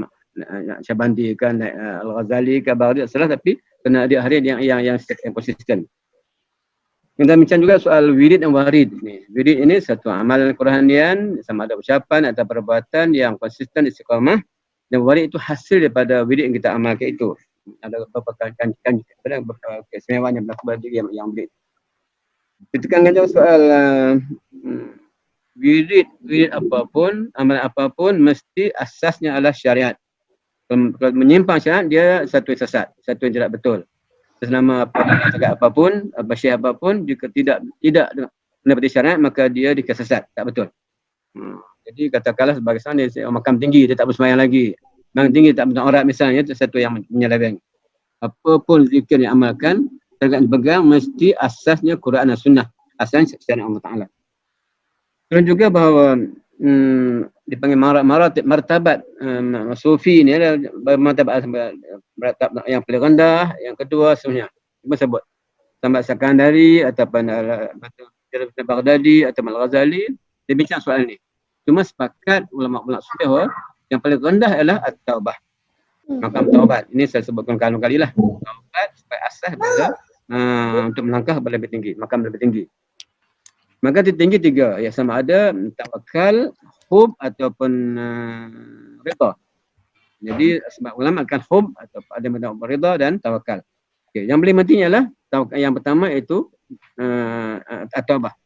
Syabandi kan Al-Ghazali ke Baghdad salah, tapi kena ada harian yang konsisten. Kita bincang juga soal wirid dan warid ni. Wirid ini satu amalan Quranian sama ada ucapan atau perbuatan yang konsisten istiqamah Dan warid itu hasil daripada wirid yang kita amalkan itu. Ada beberapa keistimewaan yang berlaku pada diri yang wirid. Kita kan kata soal wirid apapun, amalan apapun mesti asasnya adalah syariat. Kalau menyimpang syariat, dia satu yang sesat, satu yang tidak betul. Selama apapun, syiar apapun, jika tidak mendapati syariat, maka dia dikesesat, tak betul. Jadi katakanlah sebagai sana dia makam tinggi, dia tak bersembahyang lagi. Makam tinggi tak betul aurat misalnya, itu satu yang menyeleweng. Apapun zikir yang amalkan, tegak pegang mesti asasnya Quran dan Sunnah. Asasnya syariat Allah Ta'ala. Dan juga bahawa dipanggil martabat sufi ni adalah martabat yang paling rendah, yang kedua sebenarnya. Cuma sebut Sambat Sakandari ataupun Baghdadi atau Al-Ghazali, dia bincang soal ni. Cuma sepakat ulama-ulama sufi bahawa yang paling rendah adalah at-taubah. Makam taubat. Ini saya sebutkan kali lah. Taubat supaya asas pada untuk melangkah kepada lebih tinggi, makam lebih tinggi. Maka tinggi tiga, ya sama ada tawakal, hub ataupun rida. Jadi sebab ulama akan hub atau ada macam rida dan tawakal. Okay. Yang paling penting ialah yang pertama iaitu at-taubah.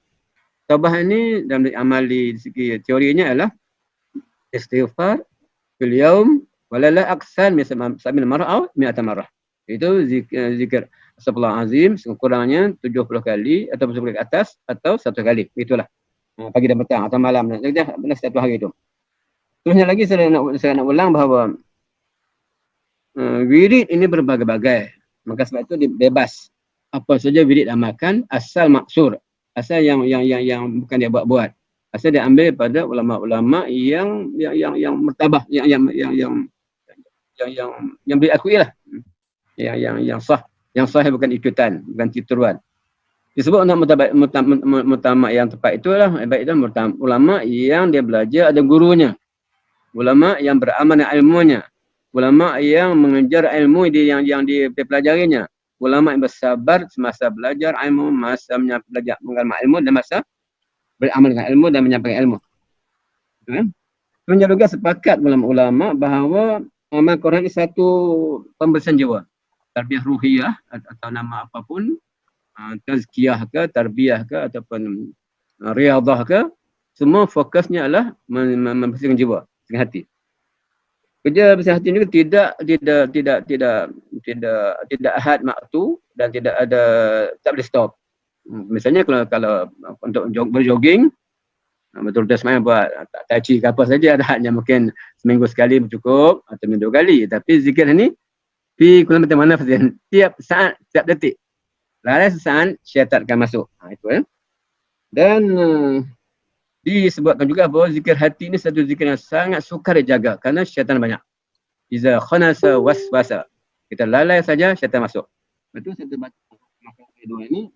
Taubah ini dalam amal di segi teorinya adalah istighfar fil yaum walala aksan min mar'a mi'ata marrah. Itu zikir Astagfirullah azim sekurang-kurangnya 70 kali atau 10 kali ke atas atau 1 kali. Itulah. Pagi dan petang atau malam. Benar satu hari itu. Terusnya lagi saya nak ulang bahawa wirid ini berbagai-bagai. Maka sebab itu bebas. Apa saja wirid amalkan asal maksur. Asal yang bukan dia buat-buat. Asal dia ambil pada ulama-ulama yang mertabah, yang diakui lah. Yang sah. Yang sahih bukan ikutan, bukan tituan. Disebut untuk mutamak yang tepat itulah, baik itu ulama yang dia belajar ada gurunya. Ulama yang beramal dengan ilmunya. Ulama yang mengejar ilmu yang dipelajarinya. Ulama yang bersabar semasa belajar ilmu, masa belajar mengamalkan ilmu dan masa beramal dengan ilmu dan menyampaikan ilmu. Sebenarnya juga sepakat ulama bahawa amal Quran ini satu pembersihan jiwa. Tarbiyah ruhiyah atau nama apapun, tazkiyah ke, tarbiyah ke ataupun riyadhah ke, semua fokusnya adalah membersihkan jiwa, membersihkan hati. Kerja bersih hati ini tidak ahad maktu dan tidak ada, tak boleh stop. Misalnya kalau untuk berjogging, betul-betul semayang buat tai chi ke apa saja, ada hadnya mungkin seminggu sekali cukup atau minggu 2 kali. Tapi zikir ni fi kulli mana tiap saat, tiap detik. Lalai sesaat syaitan akan masuk. Itu Dan disebutkan juga bahawa zikir hati ini satu zikir yang sangat sukar dijaga kerana syaitan banyak. Iza khanasa waswasa. Kita lalai saja syaitan masuk. Betul saya baca makam kedua ini.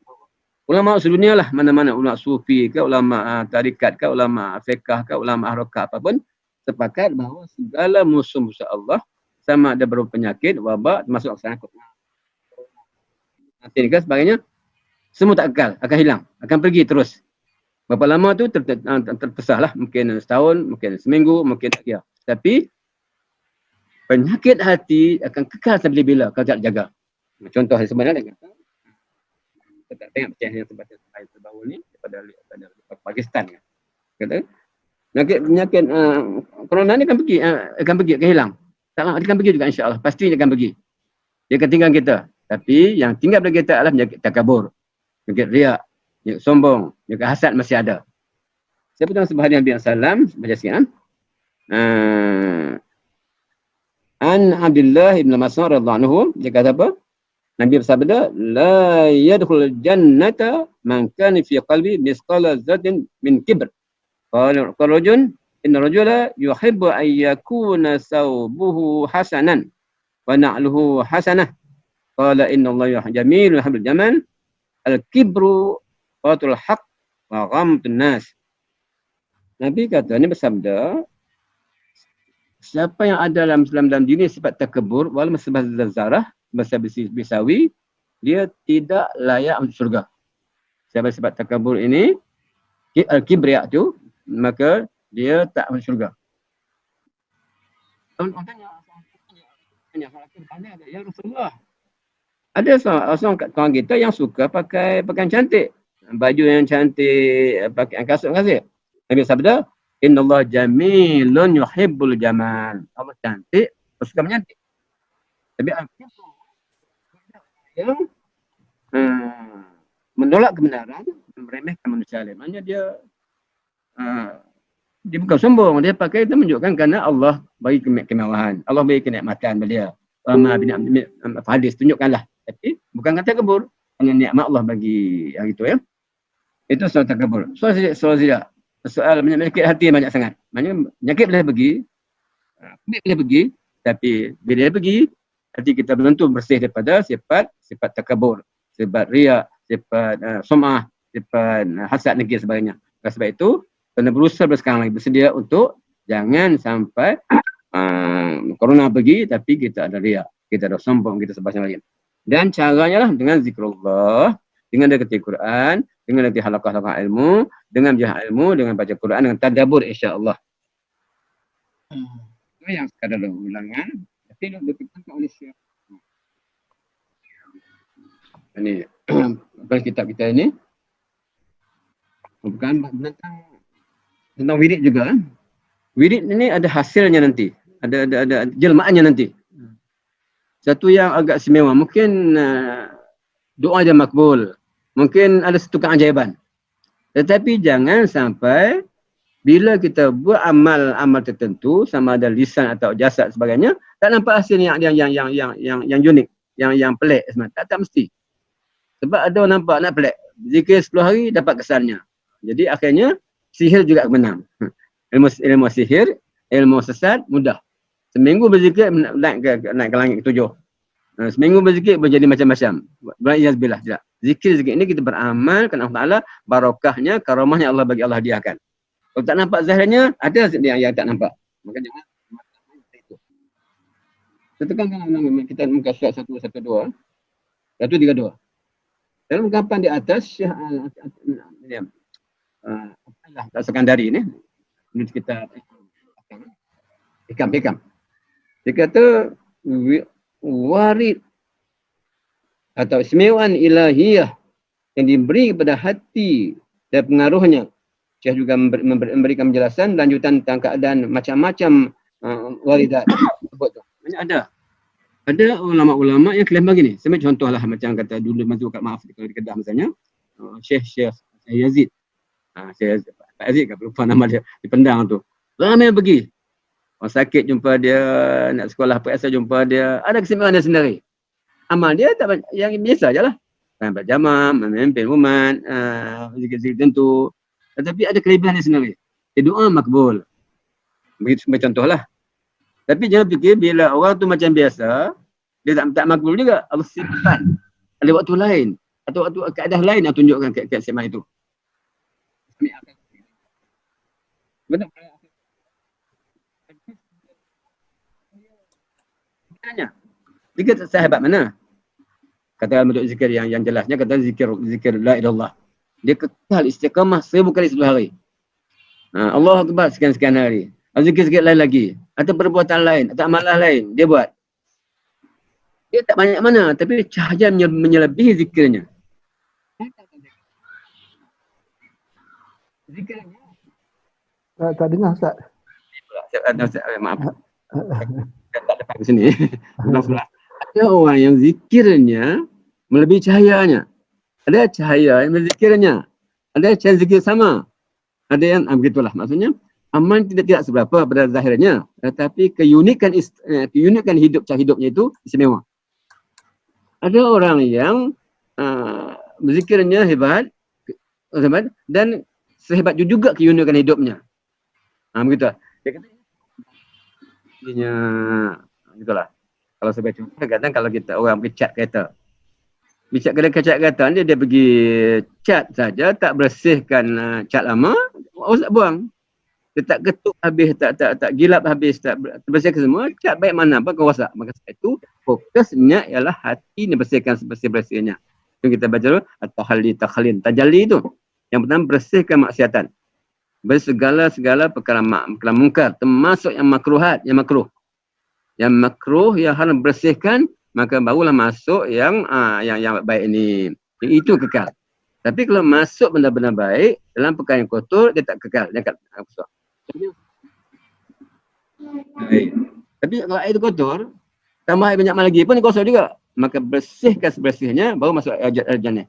Ulama sedunia lah, mana-mana ulama sufi ke, ulama tarikat ke, ulama fiqh ke, ulama harakah apapun, sepakat bahawa segala musuh-musuh Allah sama ada berupa penyakit, wabak, termasuk aksana nanti ke sebagainya, semua tak kekal, akan hilang, akan pergi terus. Berapa lama tu terpisah lah, mungkin setahun, mungkin seminggu, mungkin tak kira. Tapi penyakit hati akan kekal sampai bila kalau tak jaga. Contoh sebenarnya dia kata, kita tak tengok macam yang terbaru ni daripada Pakistan kan. Kata penyakit corona ni akan pergi akan hilang. Tak lama dia akan pergi juga insya-Allah, pasti dia akan pergi. Dia akan tinggal kita. Tapi yang tinggal pada kita adalah penyakit takabur, penyakit riak, penyakit sombong, penyakit hasad masih ada. Saya pun sebuah hadis Nabi sallam baca sikit An Abdullah bin Mas'ud radhiyallahu anhu, dia kata apa? Nabi bersabda, la yadkhul jannata man kana fi qalbi misqala dzarratin min kibr. Qala rajul inna rajula yuhibbu an yakuna thawbuhu hasanan wa na'luhu hasanah. Qala inna Allah jamilun yuhibbul jamal. Al-kibru qatul haqq wa ghamtun nas. Nabi kata, ini bersabda, siapa yang ada dalam diri sifat takabur, walaupun sebab zarah, bahasa bisawi, dia tidak layak masuk surga. Siapa sifat takabur ini, al-kibriya tu, maka dia tak masuk surga. Orang tanya, ya Rasulullah. Ada seorang kawan kita yang suka pakai pakaian cantik. Baju yang cantik, pakaian kasut kasih. Nabi sabda, "Innallaha jamilun yuhibbul jamal." Allah cantik, suka menyantik. Tapi yang menolak kebenaran, meremehkan manusia lain. Maknanya dia bukan sombong, dia pakai itu menunjukkan kerana Allah bagi kemewahan, Allah bagi kenikmatan pada dia. Hadis tunjukkanlah. Tapi bukan kata kabur, hanya nikmat Allah bagi yang itu ya. Itu soal takabur. Soal tidak. Soal menyakit hati banyak sangat. Maknanya penyakit boleh pergi, boleh pergi, tapi bila dia pergi, hati kita belum tentu bersih daripada sifat takabur, sifat riak, sifat sum'ah, sifat hasad negeri sebagainya. Oleh sebab itu, kena berusaha sekarang lagi bersedia untuk jangan sampai corona pergi tapi kita ada riak, kita ada sombong, kita sebagainya lagi. Dan caranya lah dengan zikrullah, dengan dekati Quran, dengan dekati halaqah-halaqah ilmu, dengan belajar ilmu, dengan baca Quran, dengan tadabbur insya-Allah. Itu yang sekadar ulangan, tapi ditentukan oleh Syekh. Ini kitab kita ini bukan tentang wirid juga. Wirid ini ada hasilnya nanti, ada jelmaannya nanti. Satu yang agak istimewa, mungkin doa dia makbul, mungkin ada satu keajaiban. Tetapi jangan sampai bila kita buat amal tertentu, sama ada lisan atau jasad sebagainya, tak nampak hasil yang unik, yang pelik sebenarnya. Tak mesti. Sebab ada orang nampak nak pelik. Zikir 10 hari dapat kesannya. Jadi akhirnya sihir juga menang. Ilmu sihir, ilmu sesat mudah. Seminggu berzikir naik ke langit ke-7. Seminggu berzikir menjadi macam-macam. Billah tidak. Zikir ini kita beramal kerana Allah Taala, barakahnya, karamahnya Allah bagi Allah hadiahkan. Kalau tak nampak zahirnya, ada yang tak nampak. Maka jangan itu. Tekankan kita muka surat 112. 132. Dalam ungkapan di atas Syekh Al-Sakandari ni, menurut kita Hikam. Dia kata warid atau istimewaan ilahiyah yang diberi kepada hati dan pengaruhnya. Syekh juga memberikan penjelasan lanjutan tentang keadaan macam-macam waridat. Ada ulama-ulama yang klaim begini. Sebagai contohlah macam kata dulu maaf kalau di Kedah misalnya, Syekh Yazid. Syekh Yazid kan lupa nama dia di Pendang tu. Ramai pergi. Orang sakit jumpa dia, nak sekolah PSA jumpa dia. Ada kesimpulan dia sendiri. Amal dia tak banyak, yang biasa je lah. Sampai jamaah, memimpin umat, zikir-zikir tentu. Tetapi ada kelebihan dia sendiri. Dia doa makbul. Begitu contohlah. Tapi jangan fikir bila orang tu macam biasa, dia tak makbul juga. Allah simpan. Ada waktu lain. Atau waktu keadaan lain yang tunjukkan kesimpulan itu. Benar. Zikir sahabat mana? Kata bentuk zikir yang jelasnya, kata zikir la ilallah. Dia kekal istiqamah 1000 kali 10 hari. Allah Akbar sekian-sekian hari. Zikir-zikir lain lagi. Atau perbuatan lain, atau amalan lain, dia buat. Dia tak banyak mana, tapi cahaya menyelebihi zikirnya. Zikirnya.
Tak dengar Ustaz.
Maaf. Tak dapat ke sini. Ada orang yang zikirnya melebihi cahayanya. Ada cahaya yang berzikirnya. Ada cahaya zikir sama. Ada yang begitulah. Maksudnya amal tidak seberapa pada zahirnya, tetapi keunikan hidup cara hidupnya itu istimewa. Ada orang yang berzikirnya hebat dan sehebat juga keunikan hidupnya. Begitu. Dia kata gitulah. Kalau sebagai contoh, kadang kalau kita orang pergi cat kereta. Pergi cat kereta dia pergi cat saja, tak bersihkan cat lama, harus tak buang. Dia tak ketuk habis, tak gilap habis, tak bersihkan semua, cat baik mana pun kau rosak. Maka itu fokusnya ialah hati ni bersihkan sebersih-bersihnya. Itu kita baca dulu, at-tahalli, tajalli itu. Yang pertama bersihkan maksiatan. Bersegala perkara mungkar, termasuk yang makruhat, yang makruh. yang makruh, yang haram bersihkan, maka barulah masuk yang baik ini. Itu kekal. Tapi kalau masuk benda-benda baik dalam perkara yang kotor, dia tak kekal, dia tak masuk. Baik. Tapi kalau air itu kotor, tambah air banyak lagi pun kotor juga. Maka bersihkan sebersihnya baru masuk air jannah.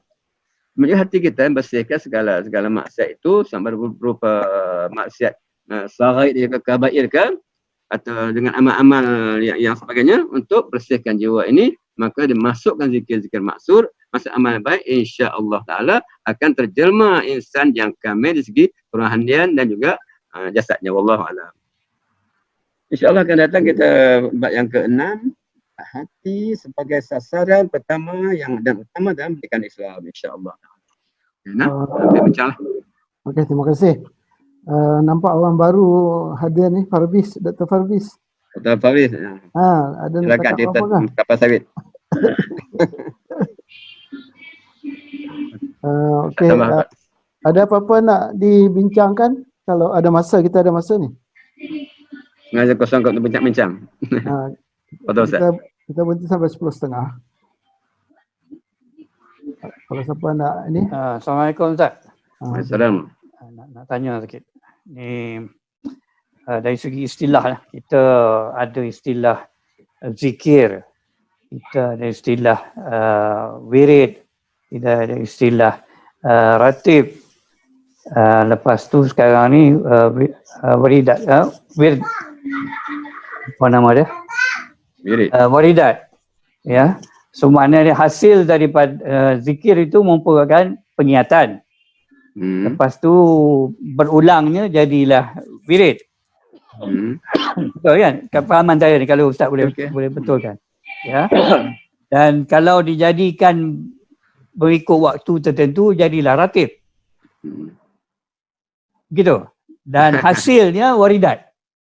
Menjadi hati kita bersihkan segala maksiat itu, sama berupa maksiat sagair ke kabair ke, atau dengan amal-amal yang sebagainya, untuk bersihkan jiwa ini. Maka dimasukkan zikir-zikir maksur, masuk amal baik, insya-Allah taala akan terjelma insan yang kamil di segi kerohanian dan juga jasadnya. Wallahu a'lam. Insya-Allah akan datang kita bab yang ke-6, hati sebagai sasaran pertama dan utama dalam pendidikan Islam, insya-Allah. Sampai bincanglah.
Okey, terima kasih. Nampak orang baru hadir ni, Farbis, Dr. Farbis.
Dr. Farbis.
Ada nak
silakan
cakap apa kah?
kapal sawit.
Okey, ada apa-apa nak dibincangkan? Kalau ada masa, kita ada masa ni.
Sengaja kosong untuk bincang-bincang. Betul, Ustaz.
Kita berhenti sampai 10.30. Kalau siapa nak ini.
Assalamualaikum Ustaz.
Assalamualaikum.
Nak tanya sikit. Ni dari segi istilah lah. Kita ada istilah zikir. Kita ada istilah wirid. Kita ada istilah ratib. Lepas tu sekarang ni wiridat. Wird. Apa nama dia?
Wirid.
Wiridat. Ya. So maknanya hasil daripada zikir itu merupakan pengiatan. Lepas tu berulangnya jadilah wirid. Betul kan? Kefahaman saya ni kalau Ustaz boleh betulkan. Ya. Dan kalau dijadikan berikut waktu tertentu jadilah ratib. Gitu. Dan hasilnya waridat.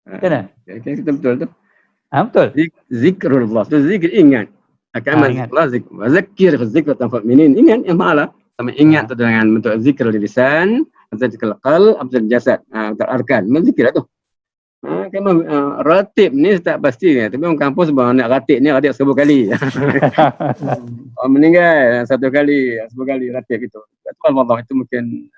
Kan?
Kita betul tu.
Betul.
Zikrullah. Tu zikir ingat. Akan zikrullah zikr. Zakir zikr tanfa'ul mu'minin. Ingat yang pahala. Sama ingat tu dengan bentuk zikr di lisan, atau zikr qalb, atau zikr jasad, arkan. Zikir tu. Kan ratib ni tak pasti kan. Tapi orang kampus sebab nak ratib ni ratib 1000 kali. Orang meninggal 1 kali, 10 kali ratib gitu. Itu Allah itu mungkin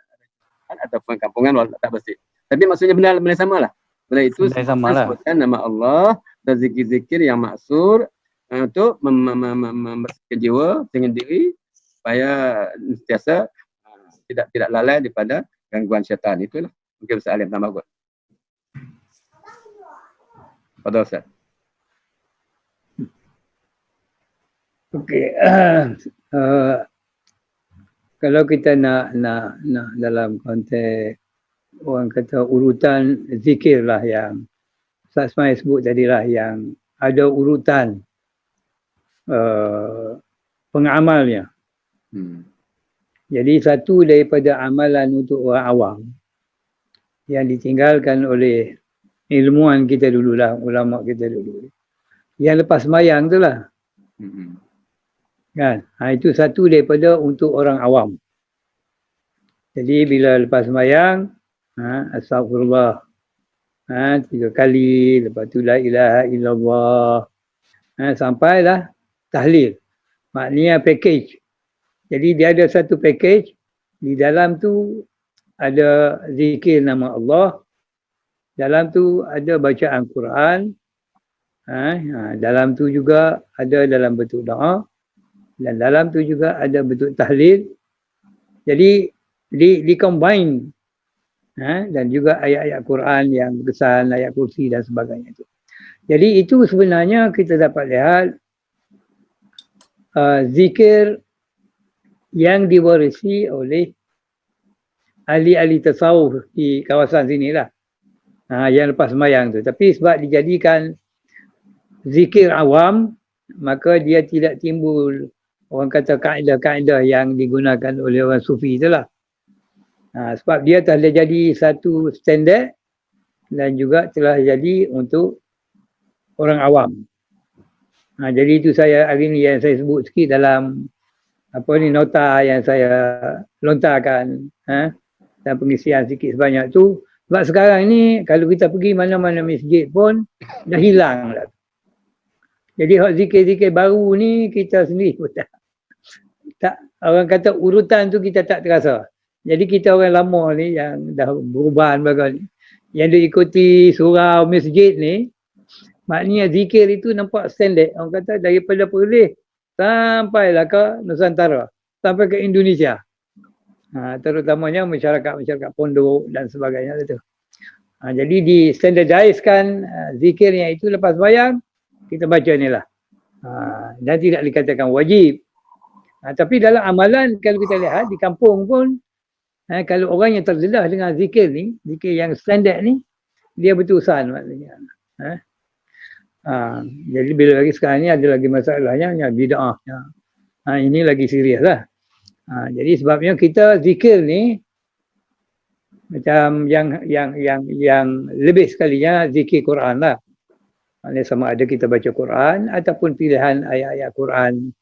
ataupun kampungan tak pasti. Tapi maksudnya benda sama lah. Benda itu sebutkan nama Allah dan zikir-zikir yang maksur untuk membersihkan jiwa dengan diri supaya sentiasa tidak lalai daripada gangguan syaitan. Itulah mungkin Ustaz Alim tambah kot. Pada Ustaz.
Okey. Kalau kita nak dalam konteks orang kata urutan zikir lah yang Ustaz Ismail sebut tadilah, yang ada urutan pengamalnya. Jadi satu daripada amalan untuk orang awam yang ditinggalkan oleh ilmuwan kita dululah, ulama kita dulu, yang lepas sembahyang tu lah. Kan? Itu satu daripada untuk orang awam. Jadi bila lepas sembahyang, astagfirullah 3 kali, lepas tu la ilaha illallah, sampailah tahlil. Maknanya package. Jadi dia ada satu package, di dalam tu ada zikir nama Allah, dalam tu ada bacaan Quran, dalam tu juga ada dalam bentuk doa, dan dalam tu juga ada bentuk tahlil. Jadi di-combine, dan juga ayat-ayat Quran yang berkesan, ayat kursi dan sebagainya itu. Jadi itu sebenarnya kita dapat lihat zikir yang diwarisi oleh ahli-ahli tasawuf di kawasan sinilah, yang lepas sembahyang tu. Tapi sebab dijadikan zikir awam, maka dia tidak timbul orang kata kaedah-kaedah yang digunakan oleh orang sufi itulah. Sebab dia telah jadi satu standard dan juga telah jadi untuk orang awam. Jadi itu saya hari ni yang saya sebut sikit dalam nota yang saya lontarkan, dan pengisian sikit sebanyak tu. Sebab sekarang ni kalau kita pergi mana-mana masjid pun dah hilang dah. Jadi hak zikir-zikir baru ni kita sendiri pun tak orang kata urutan tu kita tak terasa. Jadi kita orang lama ni yang dah berubahan bagaikan yang diikuti surau masjid ni, maknanya zikir itu nampak standard. Orang kata daripada Perlis sampailah ke Nusantara, sampai ke Indonesia. Terutamanya masyarakat-masyarakat pondok dan sebagainya itu. Jadi di standardiskan zikirnya itu lepas bayang kita baca ni lah. Dan tidak dikatakan wajib. Tapi dalam amalan kalau kita lihat di kampung pun kalau orang yang terdedah dengan zikir ni, zikir yang standard ni, dia berurusan maknanya. Jadi bila lagi sekarang ni ada lagi masalahnya yang bid'ah. Ini lagi serius lah. Jadi sebabnya kita zikir ni macam yang lebih sekalinya zikir Quran lah. Maksudnya sama ada kita baca Quran ataupun pilihan ayat-ayat Quran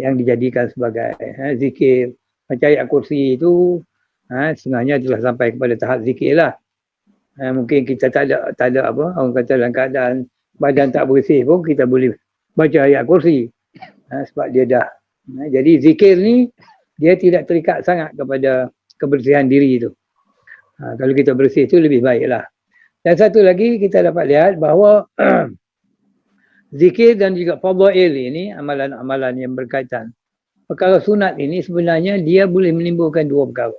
yang dijadikan sebagai zikir. Macam ayat kursi itu setengahnya telah sampai kepada tahap zikir lah. Mungkin kita tak ada apa, orang kata dalam keadaan badan tak bersih pun kita boleh baca ayat kursi. Sebab dia dah. Jadi zikir ni dia tidak terikat sangat kepada kebersihan diri itu. Kalau kita bersih itu lebih baiklah. Dan satu lagi kita dapat lihat bahawa zikir dan juga fadail ini, amalan-amalan yang berkaitan. Perkara sunat ini sebenarnya dia boleh menimbulkan dua perkara.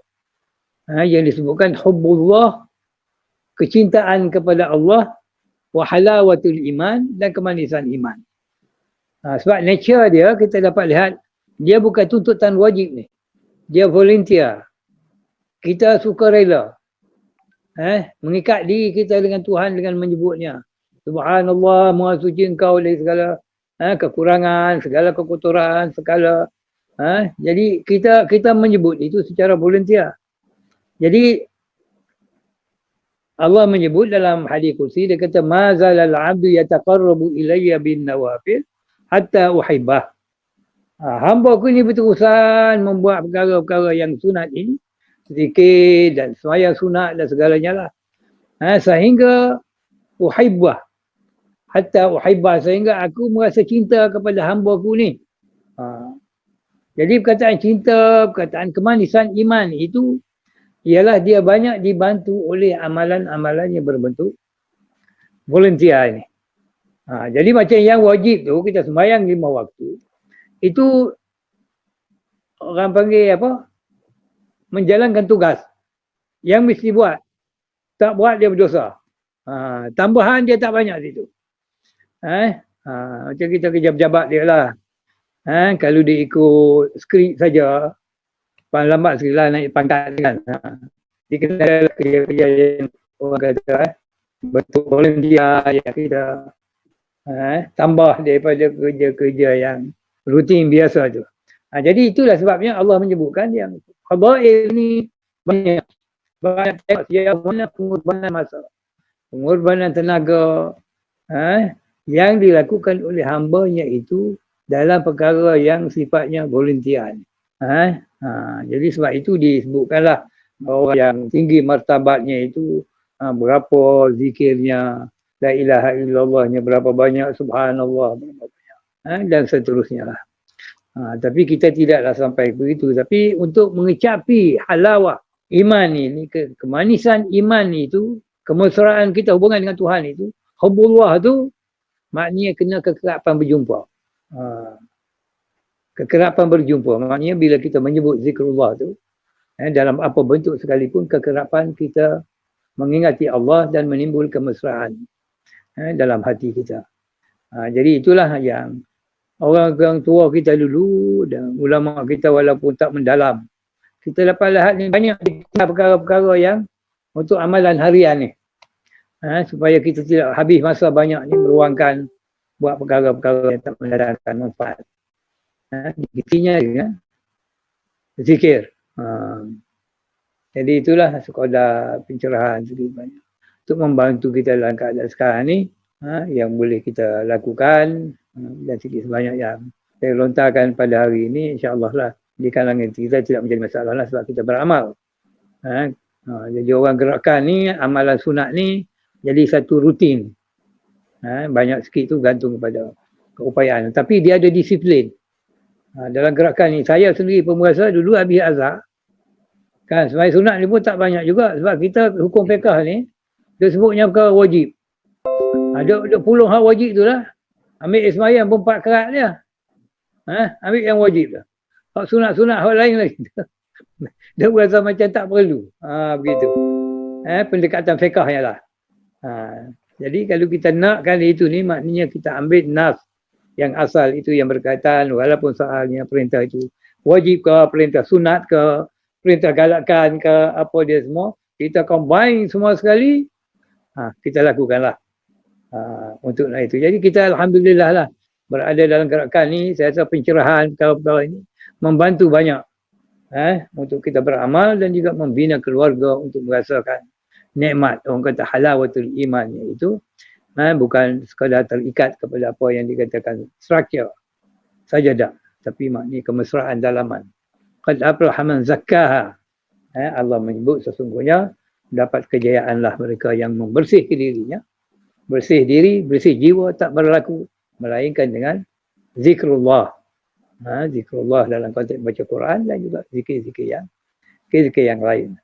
Yang disebutkan hubbullah, kecintaan kepada Allah, wa halawatul iman, dan kemanisan iman. Sebab nature dia kita dapat lihat dia bukan tuntutan wajib ni. Dia volunteer. Kita suka rela. Mengikat diri kita dengan Tuhan dengan menyebutnya. Subhanallah, Maha Suci Engkau dari segala kekurangan, segala kekotoran, segala. Jadi kita menyebut itu secara volunteer. Jadi Allah menyebut dalam hadis kursi, dia kata mazalal abdu yataqarrabu ilayya bin nawafil hatta uhibbah. Hamba ku ni berterusan membuat perkara-perkara yang sunat ini, zikir dan sembahyang sunat dan segalanya lah. Sehingga uhibbah, hatta uhibbah, sehingga aku merasa cinta kepada hamba ku ni. Jadi perkataan cinta, perkataan kemanisan iman itu ialah dia banyak dibantu oleh amalan-amalan yang berbentuk volunteer ini. Jadi macam yang wajib tu kita sembahyang 5 waktu. Itu orang panggil apa? Menjalankan tugas. Yang mesti buat. Tak buat dia berdosa. Tambahan dia tak banyak situ. Macam kita kerja pejabat dia lah. Kalau dia ikut skrip saja, paling lambat sekali lah naik pangkat kan. Dia kena kerja-kerja yang orang kata betul volunteer yang kita tambah daripada kerja-kerja yang rutin biasa tu. Jadi itulah sebabnya Allah menyebutkan yang fadail ni banyak tengok sejauh mana pengorbanan masa, pengorbanan tenaga yang dilakukan oleh hamba-Nya itu dalam perkara yang sifatnya volunteer. Jadi sebab itu disebutkanlah orang yang tinggi martabatnya itu berapa zikirnya, la ilaha illallahnya berapa banyak, subhanallah berapa banyak, dan seterusnya lah. Tapi kita tidaklah sampai begitu. Tapi untuk mengecapi halawah iman ini, kemanisan iman itu, kemesraan kita hubungan dengan Tuhan itu, hubbullah tu maknanya kena kekerapan berjumpa. Kekerapan berjumpa maknanya bila kita menyebut zikrullah tu dalam apa bentuk sekalipun, kekerapan kita mengingati Allah dan menimbul kemesraan dalam hati kita. Jadi itulah yang orang tua kita dulu dan ulama kita walaupun tak mendalam, kita dapat lihat ni banyak perkara-perkara yang untuk amalan harian ni, supaya kita tidak habis masa banyak ni meluangkan buat perkara-perkara yang tak mendatangkan manfaat. Intinya zikir. Jadi itulah sekadar pencerahan sedikit banyak untuk membantu kita dalam keadaan sekarang ni, yang boleh kita lakukan, dan sedikit sebanyak yang saya lontarkan pada hari ini, insya-Allah lah di kalangan kita tidak menjadi masalah lah sebab kita beramal. Jadi orang gerakan ni, amalan sunat ni jadi satu rutin. Banyak sikit tu gantung kepada keupayaan. Tapi dia ada disiplin. Dalam gerakan ni, saya sendiri pemerasa dulu habis azhar. Kan, sembahyang sunat ni pun tak banyak juga. Sebab kita hukum fiqh ni, dia sebutnya perkara wajib. Ada puluh hak wajib tu lah. Ambil sembahyang pun 4 kerat dia. Ambil yang wajib lah. Hak sunat-sunat, hak lain lagi. Dia berasa macam tak perlu. Begitu. Pendekatan fiqhnya lah. Jadi kalau kita nakkan itu ni, maknanya kita ambil nas yang asal itu yang berkaitan, walaupun soalnya perintah itu wajib ke, perintah sunat ke, perintah galakkan ke, apa dia semua, kita combine semua sekali, kita lakukanlah untuk itu. Jadi kita alhamdulillah lah berada dalam gerakan ni. Saya rasa pencerahan perkara ini membantu banyak untuk kita beramal dan juga membina keluarga untuk merasakan nikmat, orang kata halawatul iman, iaitu bukan sekadar terikat kepada apa yang dikatakan struktur saja dah, tapi maknanya kemesraan dalaman. Qad aflaha man zakkaha. Allah menyebut sesungguhnya dapat kejayaanlah mereka yang membersihkan dirinya. Bersih diri, bersih jiwa tak berlaku melainkan dengan zikrullah. Zikrullah dalam konteks baca Quran dan juga zikir-zikir yang lain.